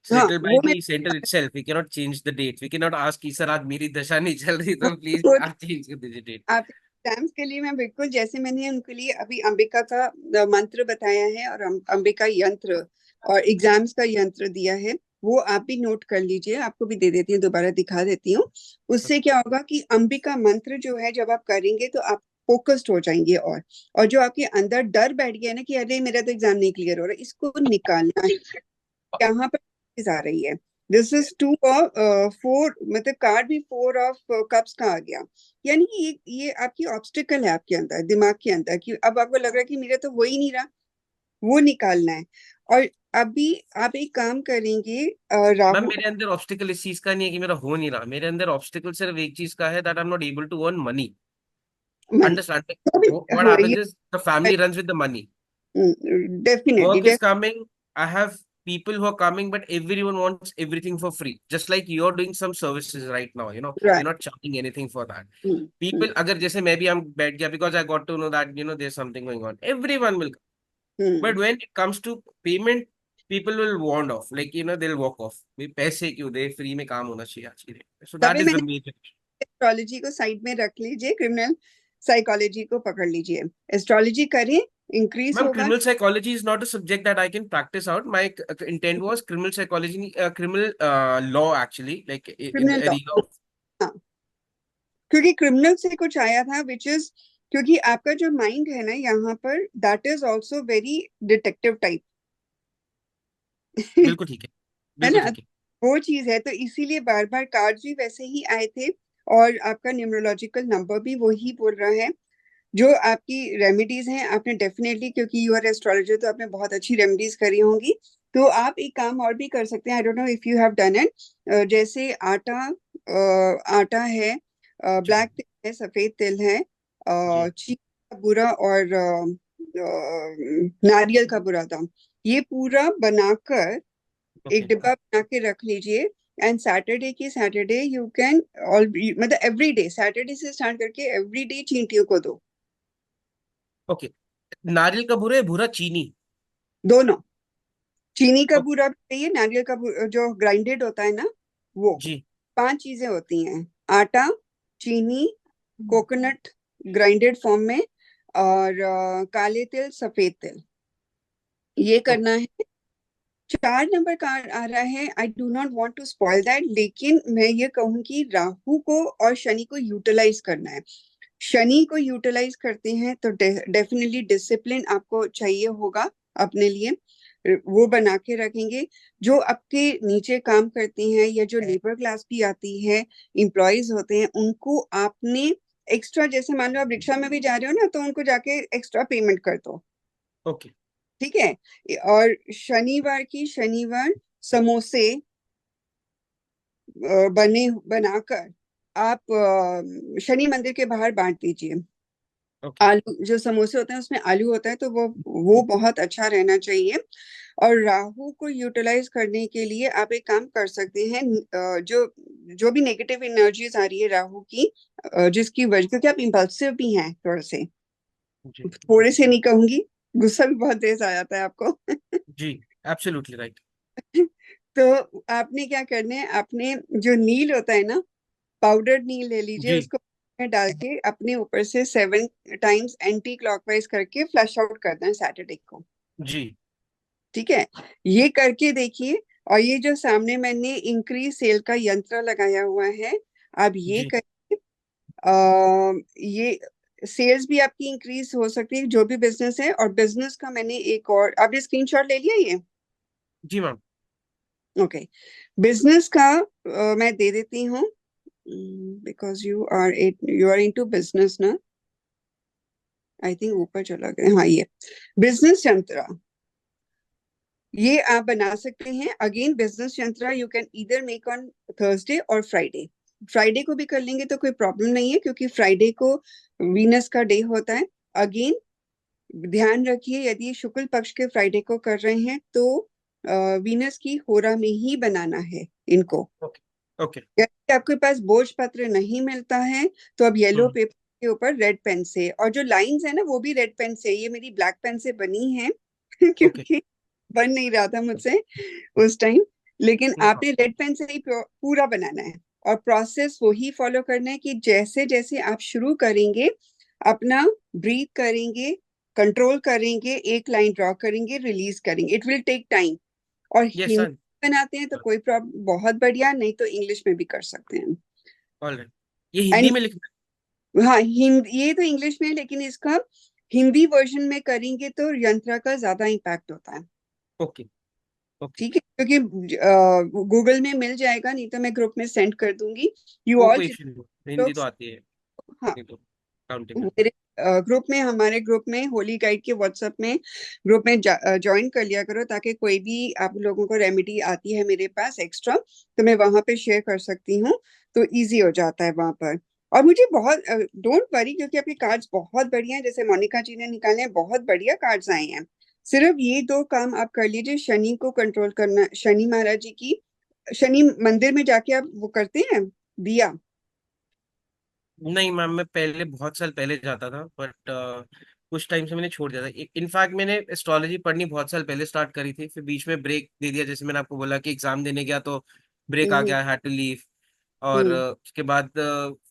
settle by वो मैं the center itself. We cannot change the date. We cannot ask कि सर आज मेरी दशा नहीं चल रही तो प्लीज वो आप चेंज कर दीजिए डेट। आप एग्जाम्स के लिए मैं बिल्कुल, जैसे मैंने उनके लिए अभी अंबिका का मंत्र बताया है और अंबिका यंत्र और एग्जाम्स का यंत्र दिया है, वो आप भी नोट कर लीजिए, आपको भी दे देती हूँ, दोबारा दिखा देती हूँ। उससे क्या होगा कि अंबिका मंत्र जो है जब आप करेंगे तो आप फोकस्ड हो जाएंगे। और जो आपके अंदर डर बैठ गया ना कि अरे मेरा तो एग्जाम नहीं क्लियर हो रहा, इसको निकालना है। यहाँ पर चीज आ रही है, दिस इज 2 ऑफ 4, मतलब कार्ड भी 4 ऑफ कप्स का आ गया, यानी कि ये आपकी ऑब्स्टिकल है आपके अंदर, दिमाग के अंदर, कि अब आपको लग रहा है कि मेरा तो हो ही नहीं रहा, वो निकालना है। और अभी आप एक काम करेंगे, मैम राहु मेरे अंदर ऑब्स्टिकल इस चीज का नहीं है कि मेरा हो नहीं रहा, मेरे अंदर ऑब्स्टिकल सिर्फ एक चीज का है, that I am not able to earn money. Money, understand what हाँ हैपेंस ये is the family runs with the money, definitely work is coming, I have people who are coming, but everyone wants everything for free, just like you're doing some services right now, you know, right. you're not charging anything for that. People अगर जैसे मैं भी हम बैठ गया because I got to know that you know there's something going on, everyone will come. But when it comes to payment, people will warn off, like you know they'll walk off. भाई पैसे क्यों दे, फ्री में काम होना चाहिए आज की डेट में. So तभी that is the मैंने major. एस्ट्रोलॉजी को साइड में रख लीजिए, क्रिमिनल साइकोलॉजी को पकड़ लीजिए। एस्ट्रोलॉजी करें, इंक्रीज Ma'am, होगा। criminal psychology is not a subject that I can practice out. My intent was criminal psychology, criminal law actually, like in the criminal law, area of. हाँ, क्योंकि क्रिमिनल से कुछ आया था विच इज, क्योंकि आपका जो माइंड है ना यहाँ पर, that is also very detective type बिल्कुल ठीक है, है बिल्कुल ना, ठीक है. वो चीज है। तो इसीलिए बार बार कार्ड्स भी वैसे ही आए थे, और आपका न्यूमरोलॉजिकल नंबर भी वही बोल रहा है। जो आपकी रेमेडीज हैं, आपने डेफिनेटली, क्योंकि यू आर एस्ट्रोलॉजर, तो आपने बहुत अच्छी रेमेडीज करी होंगी। तो आप एक काम और भी कर सकते हैं, आई don't know if you have done it. जैसे आटा, आटा है, जी ब्लैक तिल है, सफेद तिल है, जी. चीनी का बुरा, और नारियल का बुरादा, ये पूरा बनाकर एक ओके. डिब्बा बना के रख लीजिए। एंड सैटरडे की सैटरडे यू कैन ऑल, मतलब एवरी डे, सैटरडे से स्टार्ट करके एवरी डे चींटियों को दो, ओके. नारियल का बुरा है, बुरा चीनी. दोनों। चीनी का ओके. बूरा भी चाहिए, नारियल का जो ग्राइंडेड होता है ना, वो। जी. 5 चीजें होती हैं: आटा, चीनी, कोकोनट ग्राइंडेड फॉर्म में, और काले तिल, सफेद तिल, ये ओके. करना है। 4 नंबर का आ रहा है, I do not want to spoil that, लेकिन मैं ये कहूंगी राहु को और शनि को यूटिलाइज करना है। शनि को यूटिलाइज करते हैं तो डेफिनेटली डिसिप्लिन आपको चाहिए होगा अपने लिए, वो बना के रखेंगे। जो आपके नीचे काम करती हैं या जो लेबर क्लास भी आती है, एम्प्लॉयज होते हैं, उनको आपने एक्स्ट्रा, जैसे मान लो आप रिक्शा में भी जा रहे हो ना, तो उनको जाके एक्स्ट्रा पेमेंट कर दो, ओके. ठीक है। और शनिवार की शनिवार समोसे बनाकर आप शनि मंदिर के बाहर बांट दीजिए। ओके. आलू, जो समोसे होते हैं उसमें आलू होता है, तो वो बहुत अच्छा रहना चाहिए। और राहु को यूटिलाइज करने के लिए आप एक काम कर सकते हैं, जो जो भी नेगेटिव एनर्जीज आ रही है राहु की, जिसकी वजह, क्योंकि आप इम्पल्सिव भी हैं जी थोड़े से नहीं कहूंगी, गुस्सा भी बहुत तेज आ जाता है आपको जी. Absolutely right. तो आपने क्या करना है, आपने जो नील होता है ना, पाउडर नील ले लीजिए, जी उसको में डाल के अपने ऊपर से 7 टाइम्स एंटी क्लॉकवाइज करके फ्लश आउट करना है सैटरडे को, जी. ठीक है। ये करके देखिए। और ये जो सामने मैंने इंक्रीज सेल का यंत्र लगाया हुआ है, आप ये जी करिए। ये सेल्स भी आपकी इंक्रीज हो सकती है, जो भी बिजनेस है। और बिजनेस का मैंने एक और, आपने स्क्रीनशॉट ले लिया ये? जी मैम. ओके, बिजनेस का मैं दे देती हूँ, because you are into business ना, आई थिंक ऊपर चला गया, हाँ ये बिजनेस यंत्र, ये आप बना सकते हैं। अगेन बिजनेस यंत्र you can either make on Thursday और फ्राइडे। फ्राइडे को भी कर लेंगे तो कोई प्रॉब्लम नहीं है, क्योंकि फ्राइडे को वीनस का डे होता है। अगेन ध्यान रखिए, यदि शुक्ल पक्ष के फ्राइडे को कर रहे हैं तो वीनस की होरा में ही बनाना है इनको। ओके. ओके. यदि आपके पास बोझ पत्र नहीं मिलता है तो अब येलो हम्म. पेपर के ऊपर रेड पेन से, और जो लाइंस है ना वो भी रेड पेन से, ये मेरी ब्लैक पेन से बनी है ओके. क्योंकि बन नहीं रहा था मुझसे उस टाइम, लेकिन नो आपने रेड पेन से ही पूरा बनाना है। और प्रोसेस वही फॉलो करना है कि जैसे जैसे आप शुरू करेंगे, अपना ब्रीथ करेंगे, कंट्रोल करेंगे, एक लाइन ड्रॉ करेंगे, रिलीज करेंगे, इट विल टेक टाइम। और यस हिंदी सर. बनाते हैं तो कोई प्रॉब्लम, बहुत बढ़िया, नहीं तो इंग्लिश में भी कर सकते हैं। ऑलराइट. ये हिंदी एंड में लिखना हाँ, हिंदी, ये तो इंग्लिश में है, लेकिन इसका हिंदी वर्जन में करेंगे तो यंत्र का ज्यादा इम्पैक्ट होता है, है. ओके. ओके. ठीक है। क्योंकि गूगल में मिल जाएगा, नहीं तो मैं ग्रुप में सेंड कर दूंगी। यू वो ऑल कोई जितने इशू नहीं, हिंदी लोग, तो आती है, हाँ, नहीं तो काउंटिंग है. मेरे ग्रुप में, हमारे ग्रुप में, होली गाइड के व्हाट्सएप में ग्रुप में ज्वाइन कर लिया करो, ताकि कोई भी आप लोगों को रेमेडी आती है मेरे पास एक्स्ट्रा तो मैं वहां पे शेयर कर सकती हूँ, तो इजी हो जाता है वहां पर। और मुझे बहुत, डोंट वरी, क्योंकि आपके कार्ड्स बहुत बढ़िया हैं, जैसे मोनिका जी ने निकाले हैं, बहुत बढ़िया कार्ड्स आए हैं। सिर्फ ये 2 काम आप कर लीजिए, शनि को कंट्रोल करना, शनि महाराज जी की, शनि मंदिर में जाके आप वो करते हैं दिया। नहीं मैम, मैं पहले बहुत साल पहले जाता था, बट कुछ टाइम से मैंने छोड़ दिया था। इनफैक्ट मैंने एस्ट्रोलॉजी पढ़नी बहुत साल पहले स्टार्ट करी थी, फिर बीच में ब्रेक दे दिया, जैसे मैंने आपको बोला कि एग्जाम देने गया तो ब्रेक आ हम्म। गया, आई हैड टू लीव। और हम्म। उसके बाद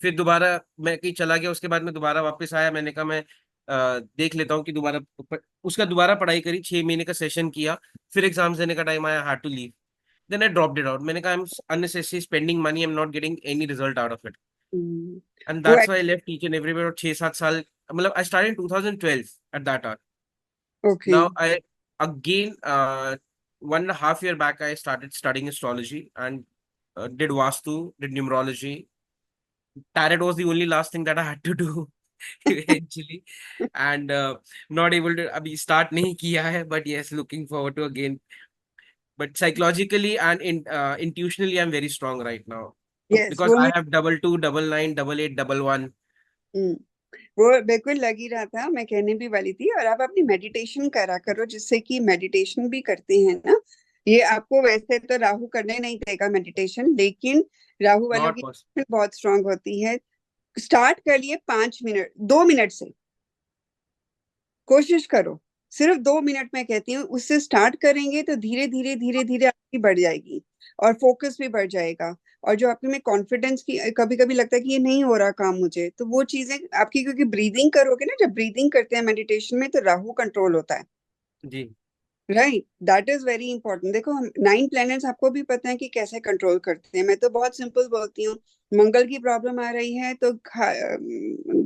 फिर दोबारा मैं कहीं चला गया, उसके बाद मैं दोबारा वापस आया, मैंने कहा मैं देख लेता हूँ कि दोबारा, उसका दोबारा पढ़ाई करी, 6 महीने का सेशन किया, फिर एग्जाम्स देने का टाइम आया, had to leave. Then I dropped it out, मैंने कहा I am unnecessary spending money, I am not getting any result out of it, hmm. and वो that's why I left each and everywhere। और 6-7 साल, मतलब I started in 2012 at that hour। Okay. Now I again 1.5 year back I started studying astrology and did Vastu, did numerology. Tarot was the only last thing that I had to do eventually, and not able to अभी start नहीं किया है, but yes, looking forward to again। But psychologically and intuitionally I'm very strong right now, yes, because वो I have 22, 99, 88, 11। हम्म, वो बिल्कुल लग ही रहा था, मैं कहने भी वाली थी। और आप अपनी मेडिटेशन करा करो, जिससे कि मेडिटेशन भी करते हैं ना, ये आपको वैसे तो राहु करने नहीं देगा मेडिटेशन, लेकिन राहु वालों Not की possible। बहुत स्ट्रांग होती है। स्टार्ट करिए 5 मिनट, 2 मिनट से कोशिश करो, सिर्फ 2 मिनट में कहती हूँ, उससे स्टार्ट करेंगे तो धीरे धीरे धीरे धीरे आपकी बढ़ जाएगी और फोकस भी बढ़ जाएगा। और जो आपके में कॉन्फिडेंस की, कभी कभी लगता है कि ये नहीं हो रहा काम मुझे, तो वो चीजें आपकी, क्योंकि ब्रीदिंग करोगे ना, जब ब्रीदिंग करते हैं मेडिटेशन में तो राहु कंट्रोल होता है। जी। Right, that is very important. देखो, हम 9 प्लैनेट्स आपको भी पता है कि कैसे कंट्रोल करते हैं। मैं तो बहुत सिंपल बोलती हूँ, मंगल की प्रॉब्लम आ रही है तो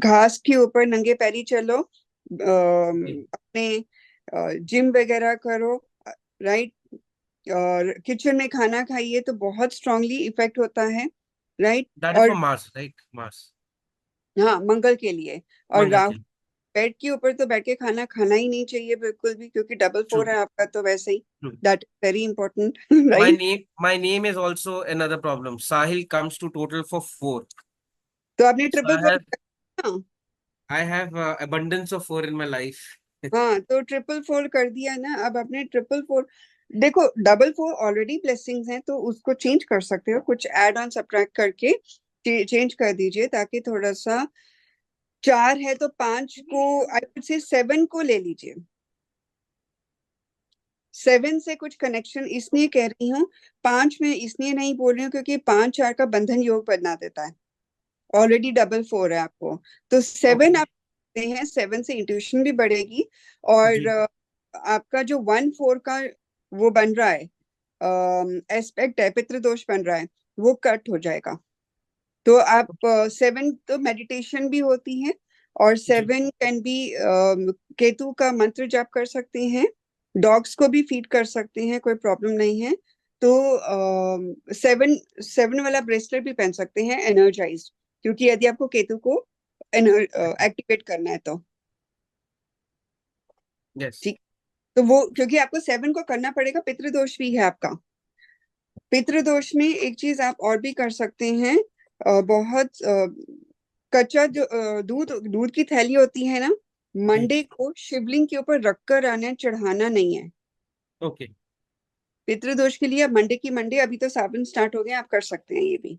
घास के ऊपर नंगे पैरी चलो, जी। अपने जिम वगैरह करो, राइट, और किचन में खाना खाइए तो बहुत स्ट्रांगली इफेक्ट होता है, राइट। That is और for Mars, right? Mars। हाँ, मंगल के लिए। और मंगल राहु, के लिए। बेड के ऊपर तो बैठ के खाना खाना ही नहीं चाहिए बिल्कुल भी, क्योंकि डबल True, 4 है आपका तो वैसे ही। true। That very important My right. name, my name is also another problem। Sahil comes to total for 4। तो आपने So ट्रिपल 4 किया? I have abundance of 4 in my life। हाँ, तो ट्रिपल 4 कर दिया ना, अब आपने ट्रिपल 4, देखो डबल 4 ऑलरेडी ब्लेसिंग्स हैं, तो उसको चेंज कर सकते हो, कुछ ऐड ऑन सब्ट्रैक्ट करके चेंज कर दीजिए, ताकि थोड़ा सा, 4 है तो 5 को, आई वुड से 7 को ले लीजिए। 7 से कुछ कनेक्शन इसलिए कह रही हूँ, 5 में इसलिए नहीं बोल रही हूँ क्योंकि 5-4 का बंधन योग बना देता है, ऑलरेडी डबल 4 है आपको, तो 7 Okay। आप करते हैं, 7 से इंट्यूशन भी बढ़ेगी। और जी। आपका जो 1-4 का वो बन रहा है, एस्पेक्ट है, पितृ दोष बन रहा है, वो कट हो जाएगा। तो आप 7 तो मेडिटेशन भी होती है, और जी। 7 कैन बी, केतु का मंत्र जाप कर सकते हैं, डॉग्स को भी फीड कर सकते हैं, कोई प्रॉब्लम नहीं है। तो 7 वाला ब्रेसलेट भी पहन सकते हैं एनर्जाइज, क्योंकि यदि आपको केतु को एक्टिवेट करना है तो Yes। ठीक। तो वो, क्योंकि आपको 7 को करना पड़ेगा, पितृदोष भी है आपका। पितृदोष में एक चीज आप और भी कर सकते हैं, बहुत कच्चा जो दूध दूध की थैली होती है ना, जी। मंडे को शिवलिंग के ऊपर रखकर आना है, चढ़ाना नहीं है। ओके। पितृदोष के लिए आप मंडे की मंडे, अभी तो सावन स्टार्ट हो गया, आप कर सकते हैं ये भी,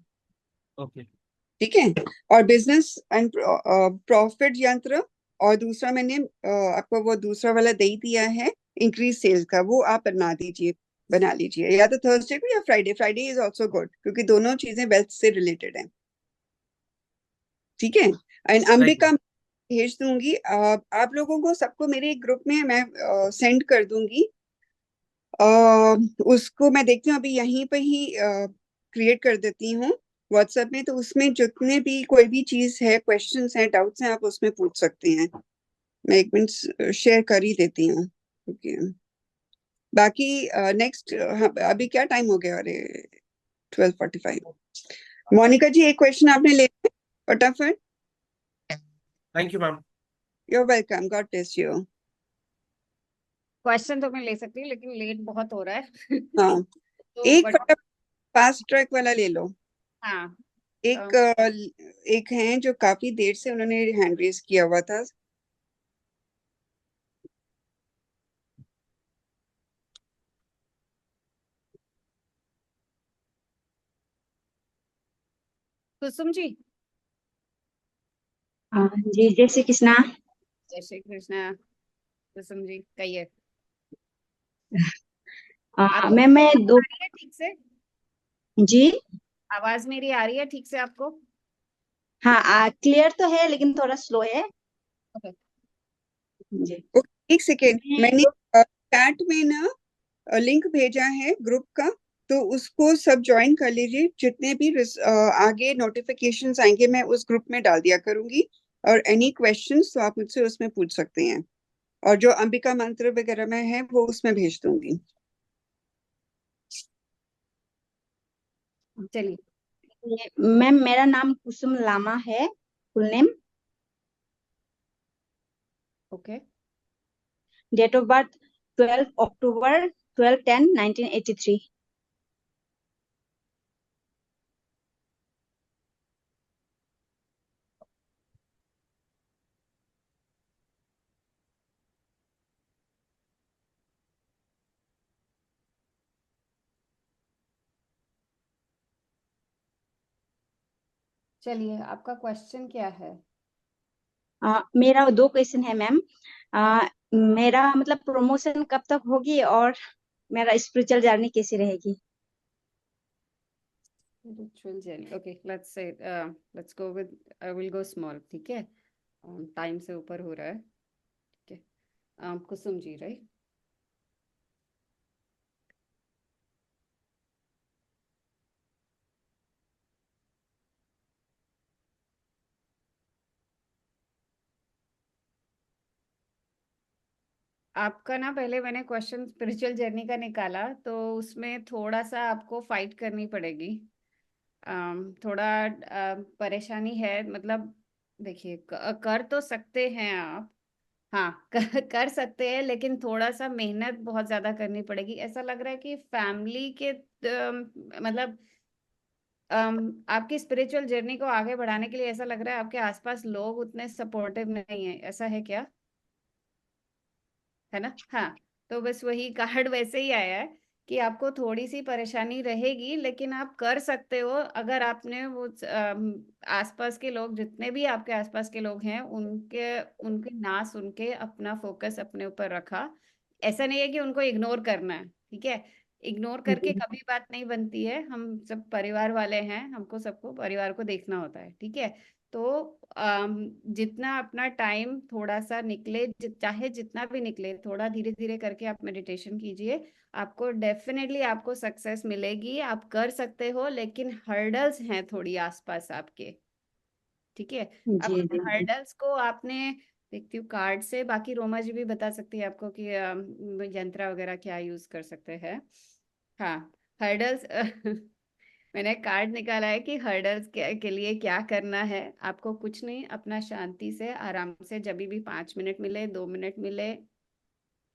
ओके। ठीक है। और बिजनेस एंड प्रॉफिट यंत्र, और दूसरा मैंने आपको वो दूसरा वाला दे ही दिया है, इंक्रीज सेल्स का, वो आप बना लीजिए, या तो थर्सडे को या Friday. Friday is also good, क्योंकि दोनों चीजें वेल्थ से रिलेटेड है, ठीक है। And right Ambika ma'am. भेज दूंगी, आप लोगों को सबको मेरे एक ग्रुप में मैं सेंड कर दूंगी। उसको मैं देखती हूँ, अभी यहीं पे ही क्रिएट कर देती हूँ व्हाट्सएप में, तो उसमें जितने भी कोई भी चीज है, क्वेश्चंस हैं, डाउट्स हैं, आप उसमें पूछ सकते हैं। मैं 1 मिनट शेयर कर ही देती हूँ, ओके। बाकी नेक्स्ट, अभी क्या टाइम हो गया, अरे 12:45। मोनिका जी, एक क्वेश्चन आपने ले लिया फटाफट। Thank you ma'am. You're welcome. God bless you. Question तो मैं ले सकती हूँ लेकिन लेट बहुत हो रहा है हाँ, तो एक बट फटाफट फास्ट ट्रैक वाला ले लो। हाँ एक एक है जो काफी देर से उन्होंने हैंड रेज किया हुआ था। कुसुम जी। हाँ जी, जय श्री कृष्णा। जय श्री कृष्णा। कुसुम जी कहिए। आपको मैम मैं आवाज दो। आ रही है ठीक से? जी। आवाज मेरी आ रही है ठीक से आपको? हाँ, क्लियर तो है लेकिन थोड़ा स्लो है। ओके। जी। एक सेकेंड, मैं मैंने दो। चैट में ना लिंक भेजा है ग्रुप का, तो उसको सब ज्वाइन कर लीजिए। जितने भी आगे नोटिफिकेशंस आएंगे मैं उस ग्रुप में डाल दिया करूंगी, और एनी क्वेश्चंस तो आप मुझसे उसमें पूछ सकते हैं, और जो अंबिका मंत्र वगैरह में है वो उसमें भेज दूंगी। चलिए। मैम मेरा नाम कुसुम लामा है, full name. Okay. Date of birth 12 अक्टूबर 12/10/1983। चलिए आपका क्वेश्चन क्या है? मेरा दो क्वेश्चन है मैम। मेरा मतलब प्रमोशन कब तक होगी और मेरा स्पिरिचुअल जर्नी कैसी रहेगी? Spiritual journey. Okay, let's say let's go with I will go small. ठीक है? टाइम से ऊपर हो रहा है। ठीक है। कुसुम जी राइट? आपका ना पहले मैंने क्वेश्चन स्पिरिचुअल जर्नी का निकाला तो उसमें थोड़ा सा आपको फाइट करनी पड़ेगी। थोड़ा परेशानी है मतलब। देखिए कर तो सकते हैं आप। हाँ कर सकते हैं लेकिन थोड़ा सा मेहनत बहुत ज्यादा करनी पड़ेगी। ऐसा लग रहा है कि फैमिली के मतलब आपकी स्पिरिचुअल जर्नी को आगे बढ़ाने के लिए ऐसा लग रहा है आपके आसपास लोग उतने सपोर्टिव नहीं है। ऐसा है क्या? है ना? हाँ। तो बस वही कार्ड वैसे ही आया है कि आपको थोड़ी सी परेशानी रहेगी लेकिन आप कर सकते हो अगर आपने वो आसपास के लोग जितने भी आपके आसपास के लोग हैं उनके उनके ना सुन के अपना फोकस अपने ऊपर रखा। ऐसा नहीं है कि उनको इग्नोर करना है। ठीक है? इग्नोर करके जी। कभी बात नहीं बनती है। हम सब परिवार वाले हैं, हमको सबको परिवार को देखना होता है। ठीक है? तो जितना अपना टाइम थोड़ा सा निकले चाहे जितना भी निकले थोड़ा धीरे धीरे करके आप मेडिटेशन कीजिए। आपको डेफिनेटली आपको सक्सेस मिलेगी। आप कर सकते हो लेकिन हर्डल्स हैं थोड़ी आसपास आपके। ठीक है? अब जी जी जी। हर्डल्स को आपने देखती हूँ कार्ड से, बाकी रोमा जी भी बता सकती है आपको कि यंत्र वगैरह क्या यूज कर सकते हैं। हाँ। हर्डल्स मैंने कार्ड निकाला है कि हर्डल्स के लिए क्या करना है। आपको कुछ नहीं, अपना शांति से आराम से जब भी 5 मिनट मिले 2 मिनट मिले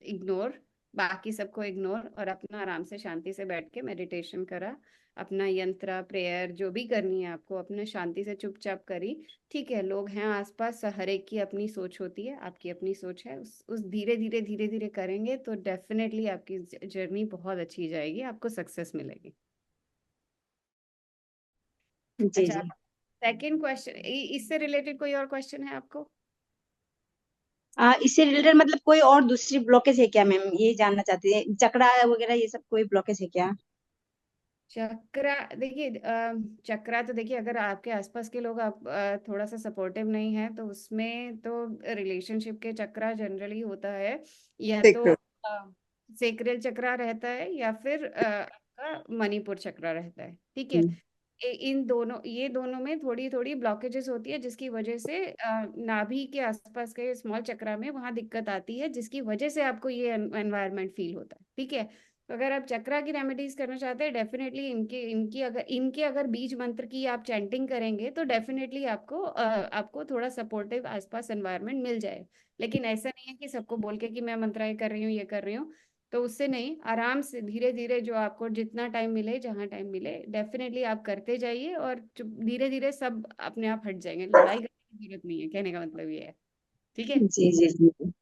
इग्नोर, बाकी सबको इग्नोर, और अपना आराम से शांति से बैठ के मेडिटेशन करा। अपना यंत्र प्रेयर जो भी करनी है आपको अपने शांति से चुपचाप करी। ठीक है? लोग हैं आसपास, हर एक की अपनी सोच होती है, आपकी अपनी सोच है। उस धीरे धीरे करेंगे तो डेफिनेटली आपकी जर्नी बहुत अच्छी जाएगी, आपको सक्सेस मिलेगी। जी अच्छा, जी। सेकंड क्वेश्चन इससे रिलेटेड कोई और क्वेश्चन है आपको? इससे रिलेटेड मतलब कोई और दूसरी ब्लॉकेज है क्या मैम, ये जानना चाहते हैं। चक्रा वगैरह ये सब कोई ब्लॉकेज है क्या? चक्रा देखिए चक्रा तो देखिए अगर आपके आसपास के लोग आप थोड़ा सा सपोर्टिव नहीं है तो उसमें तो रिलेशनशिप के चक्रा जनरली होता है। या तो देखो। सेक्रेल चक्रा रहता है या फिर आपका मणिपुर चक्रा रहता है। ठीक है? हम्म, इन दोनों ये दोनों में थोड़ी थोड़ी ब्लॉकेजेस होती है जिसकी वजह से नाभि के आसपास के स्मॉल चक्रा में वहां दिक्कत आती है जिसकी वजह से आपको ये एनवायरनमेंट फील होता है। ठीक है? तो अगर आप चक्रा की रेमेडीज करना चाहते हैं, डेफिनेटली इनके अगर बीज मंत्र की आप चैंटिंग करेंगे तो डेफिनेटली आपको थोड़ा सपोर्टिव आसपास एनवायरनमेंट मिल जाए। लेकिन ऐसा नहीं है कि सबको बोल के कि मैं मंत्राएं कर रही हूँ, ये कर रही हूँ, तो उससे नहीं, आराम से धीरे धीरे जो आपको जितना टाइम मिले, जहाँ टाइम मिले, डेफिनेटली आप करते जाइए और धीरे धीरे सब अपने आप हट जाएंगे। लड़ाई करने की जरूरत नहीं है, कहने का मतलब ये है। ठीक है। जी जी जी।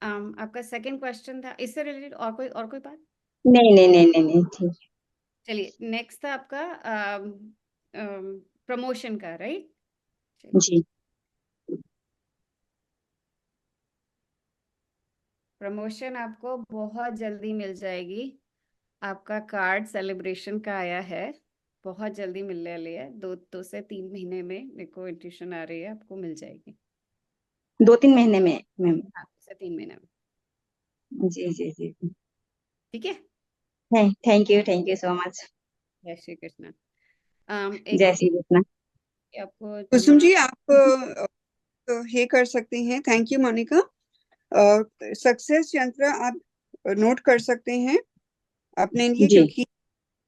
आपका सेकंड क्वेश्चन था इससे रिलेटेड, और कोई बात? नहीं नहीं नहीं नहीं नहीं, ठीक चलिए, नेक्स्ट था आपका प्रमोशन का, राइट? है जी। प्रमोशन आपको बहुत जल्दी मिल जाएगी। आपका कार्ड सेलिब्रेशन का आया है, बहुत जल्दी मिलने वाली है। 2 से 3 महीने में मेरे को इंट्यूशन आ रही है, आपको मिल जाएगी। 2-3 महीने में मैम? हाँ, 2 से 3 महीने में। जी जी जी। ठीक है। Thank you so much. जय श्री कृष्ण। जय श्री कृष्ण। आपको कुसुम जमा जी, आप ये कर सकते हैं। Thank you Monika. सक्सेस यंत्र आप नोट कर सकते हैं अपने लिए, जी क्योंकि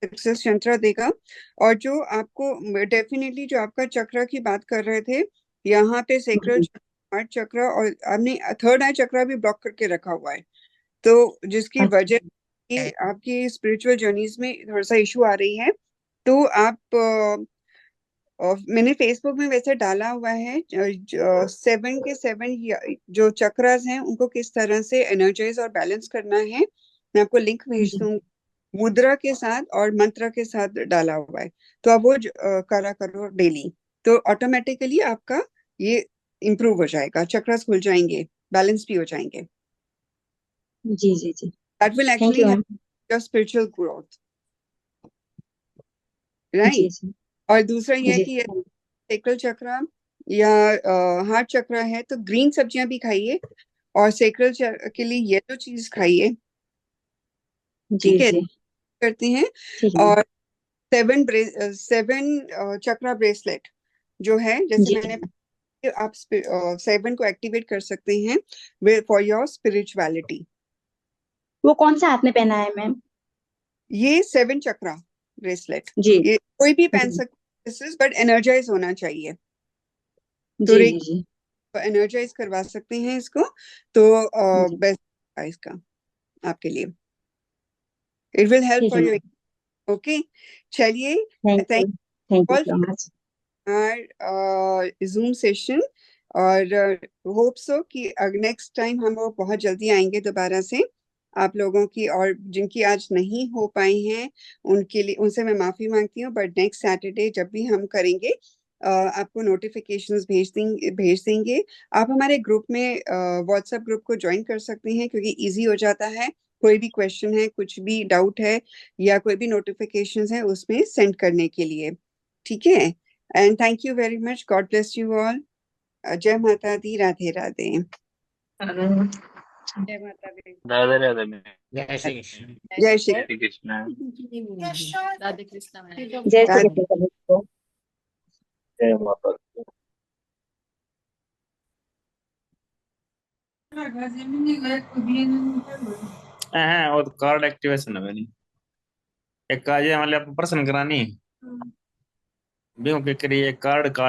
सक्सेस यंत्र देगा। और जो आपको डेफिनेटली, जो आपका चक्र की बात कर रहे थे, यहाँ पे सेक्रल जी हार्ट चक्र और आपने थर्ड आई चक्र भी ब्लॉक करके रखा हुआ है, तो जिसकी वजह अच्छा से आपकी स्पिरिचुअल जर्नीज में थोड़ा सा इशू आ रही है। तो आप और मैंने फेसबुक में वैसे डाला हुआ है 7 के 7 जो चक्रास हैं उनको किस तरह से एनर्जाइज और बैलेंस करना है। मैं आपको लिंक भेज जी दूंगी, मुद्रा के साथ और मंत्र के साथ डाला हुआ है। तो आप वो करा करो डेली, तो ऑटोमेटिकली आपका ये इम्प्रूव हो जाएगा, चक्रास खुल जाएंगे, बैलेंस भी हो जाएंगे। जी जी जी। That will thank actually you ma'am. Help your spiritual growth, जी राइट। जी और दूसरा ये है जी। कि सेक्रल चक्र या हार्ट चक्र है तो ग्रीन सब्जियां भी खाइए, और सेक्रल के लिए येलो चीज खाइए। जी ठीक है, जी करते हैं। ठीक है। और 7 चक्रा ब्रेसलेट जो है, जैसे जी मैंने, आप 7 को एक्टिवेट कर सकते हैं फॉर योर स्पिरिचुअलिटी। वो कौन सा हाथ में पहना है मैम? ये 7 चक्रा ब्रेसलेट, जी ये कोई भी पहन जी सकता है, बट एनर्जाइज होना चाहिए। तो जी जी जी। एनर्जाइज करवा सकते हैं इसको, तो जी बेस्ट है इसका आपके लिए। इट विल हेल्प ठीक फॉर है योर। मैम। ओके, चलिए। Thank thank you all so much. Our Zoom session, और होप सो कि नेक्स्ट टाइम हम लोग बहुत जल्दी आएंगे दोबारा से आप लोगों की। और जिनकी आज नहीं हो पाई हैं उनके लिए, उनसे मैं माफी मांगती हूँ, बट नेक्स्ट सैटरडे जब भी हम करेंगे आपको नोटिफिकेशंस भेज देंगे। आप हमारे ग्रुप में, व्हाट्सएप ग्रुप को ज्वाइन कर सकते हैं, क्योंकि इजी हो जाता है। कोई भी क्वेश्चन है, कुछ भी डाउट है, या कोई भी नोटिफिकेशंस है उसमें सेंड करने के लिए। ठीक है। And thank you very much, God bless you all. जय माता दी, राधे राधे। जय माता दी। राधे राधे में जय श्री कृष्ण। जय श्री श्री कृष्ण। राधे कृष्णा मैम। जय श्री राधे। कृष्ण सभी को। जय माता दी। हाँ, वो तो कार्ड एक्टिवेशन है मेरी। एक आज हमारे पर्सन करानी, भी के करिए कार्ड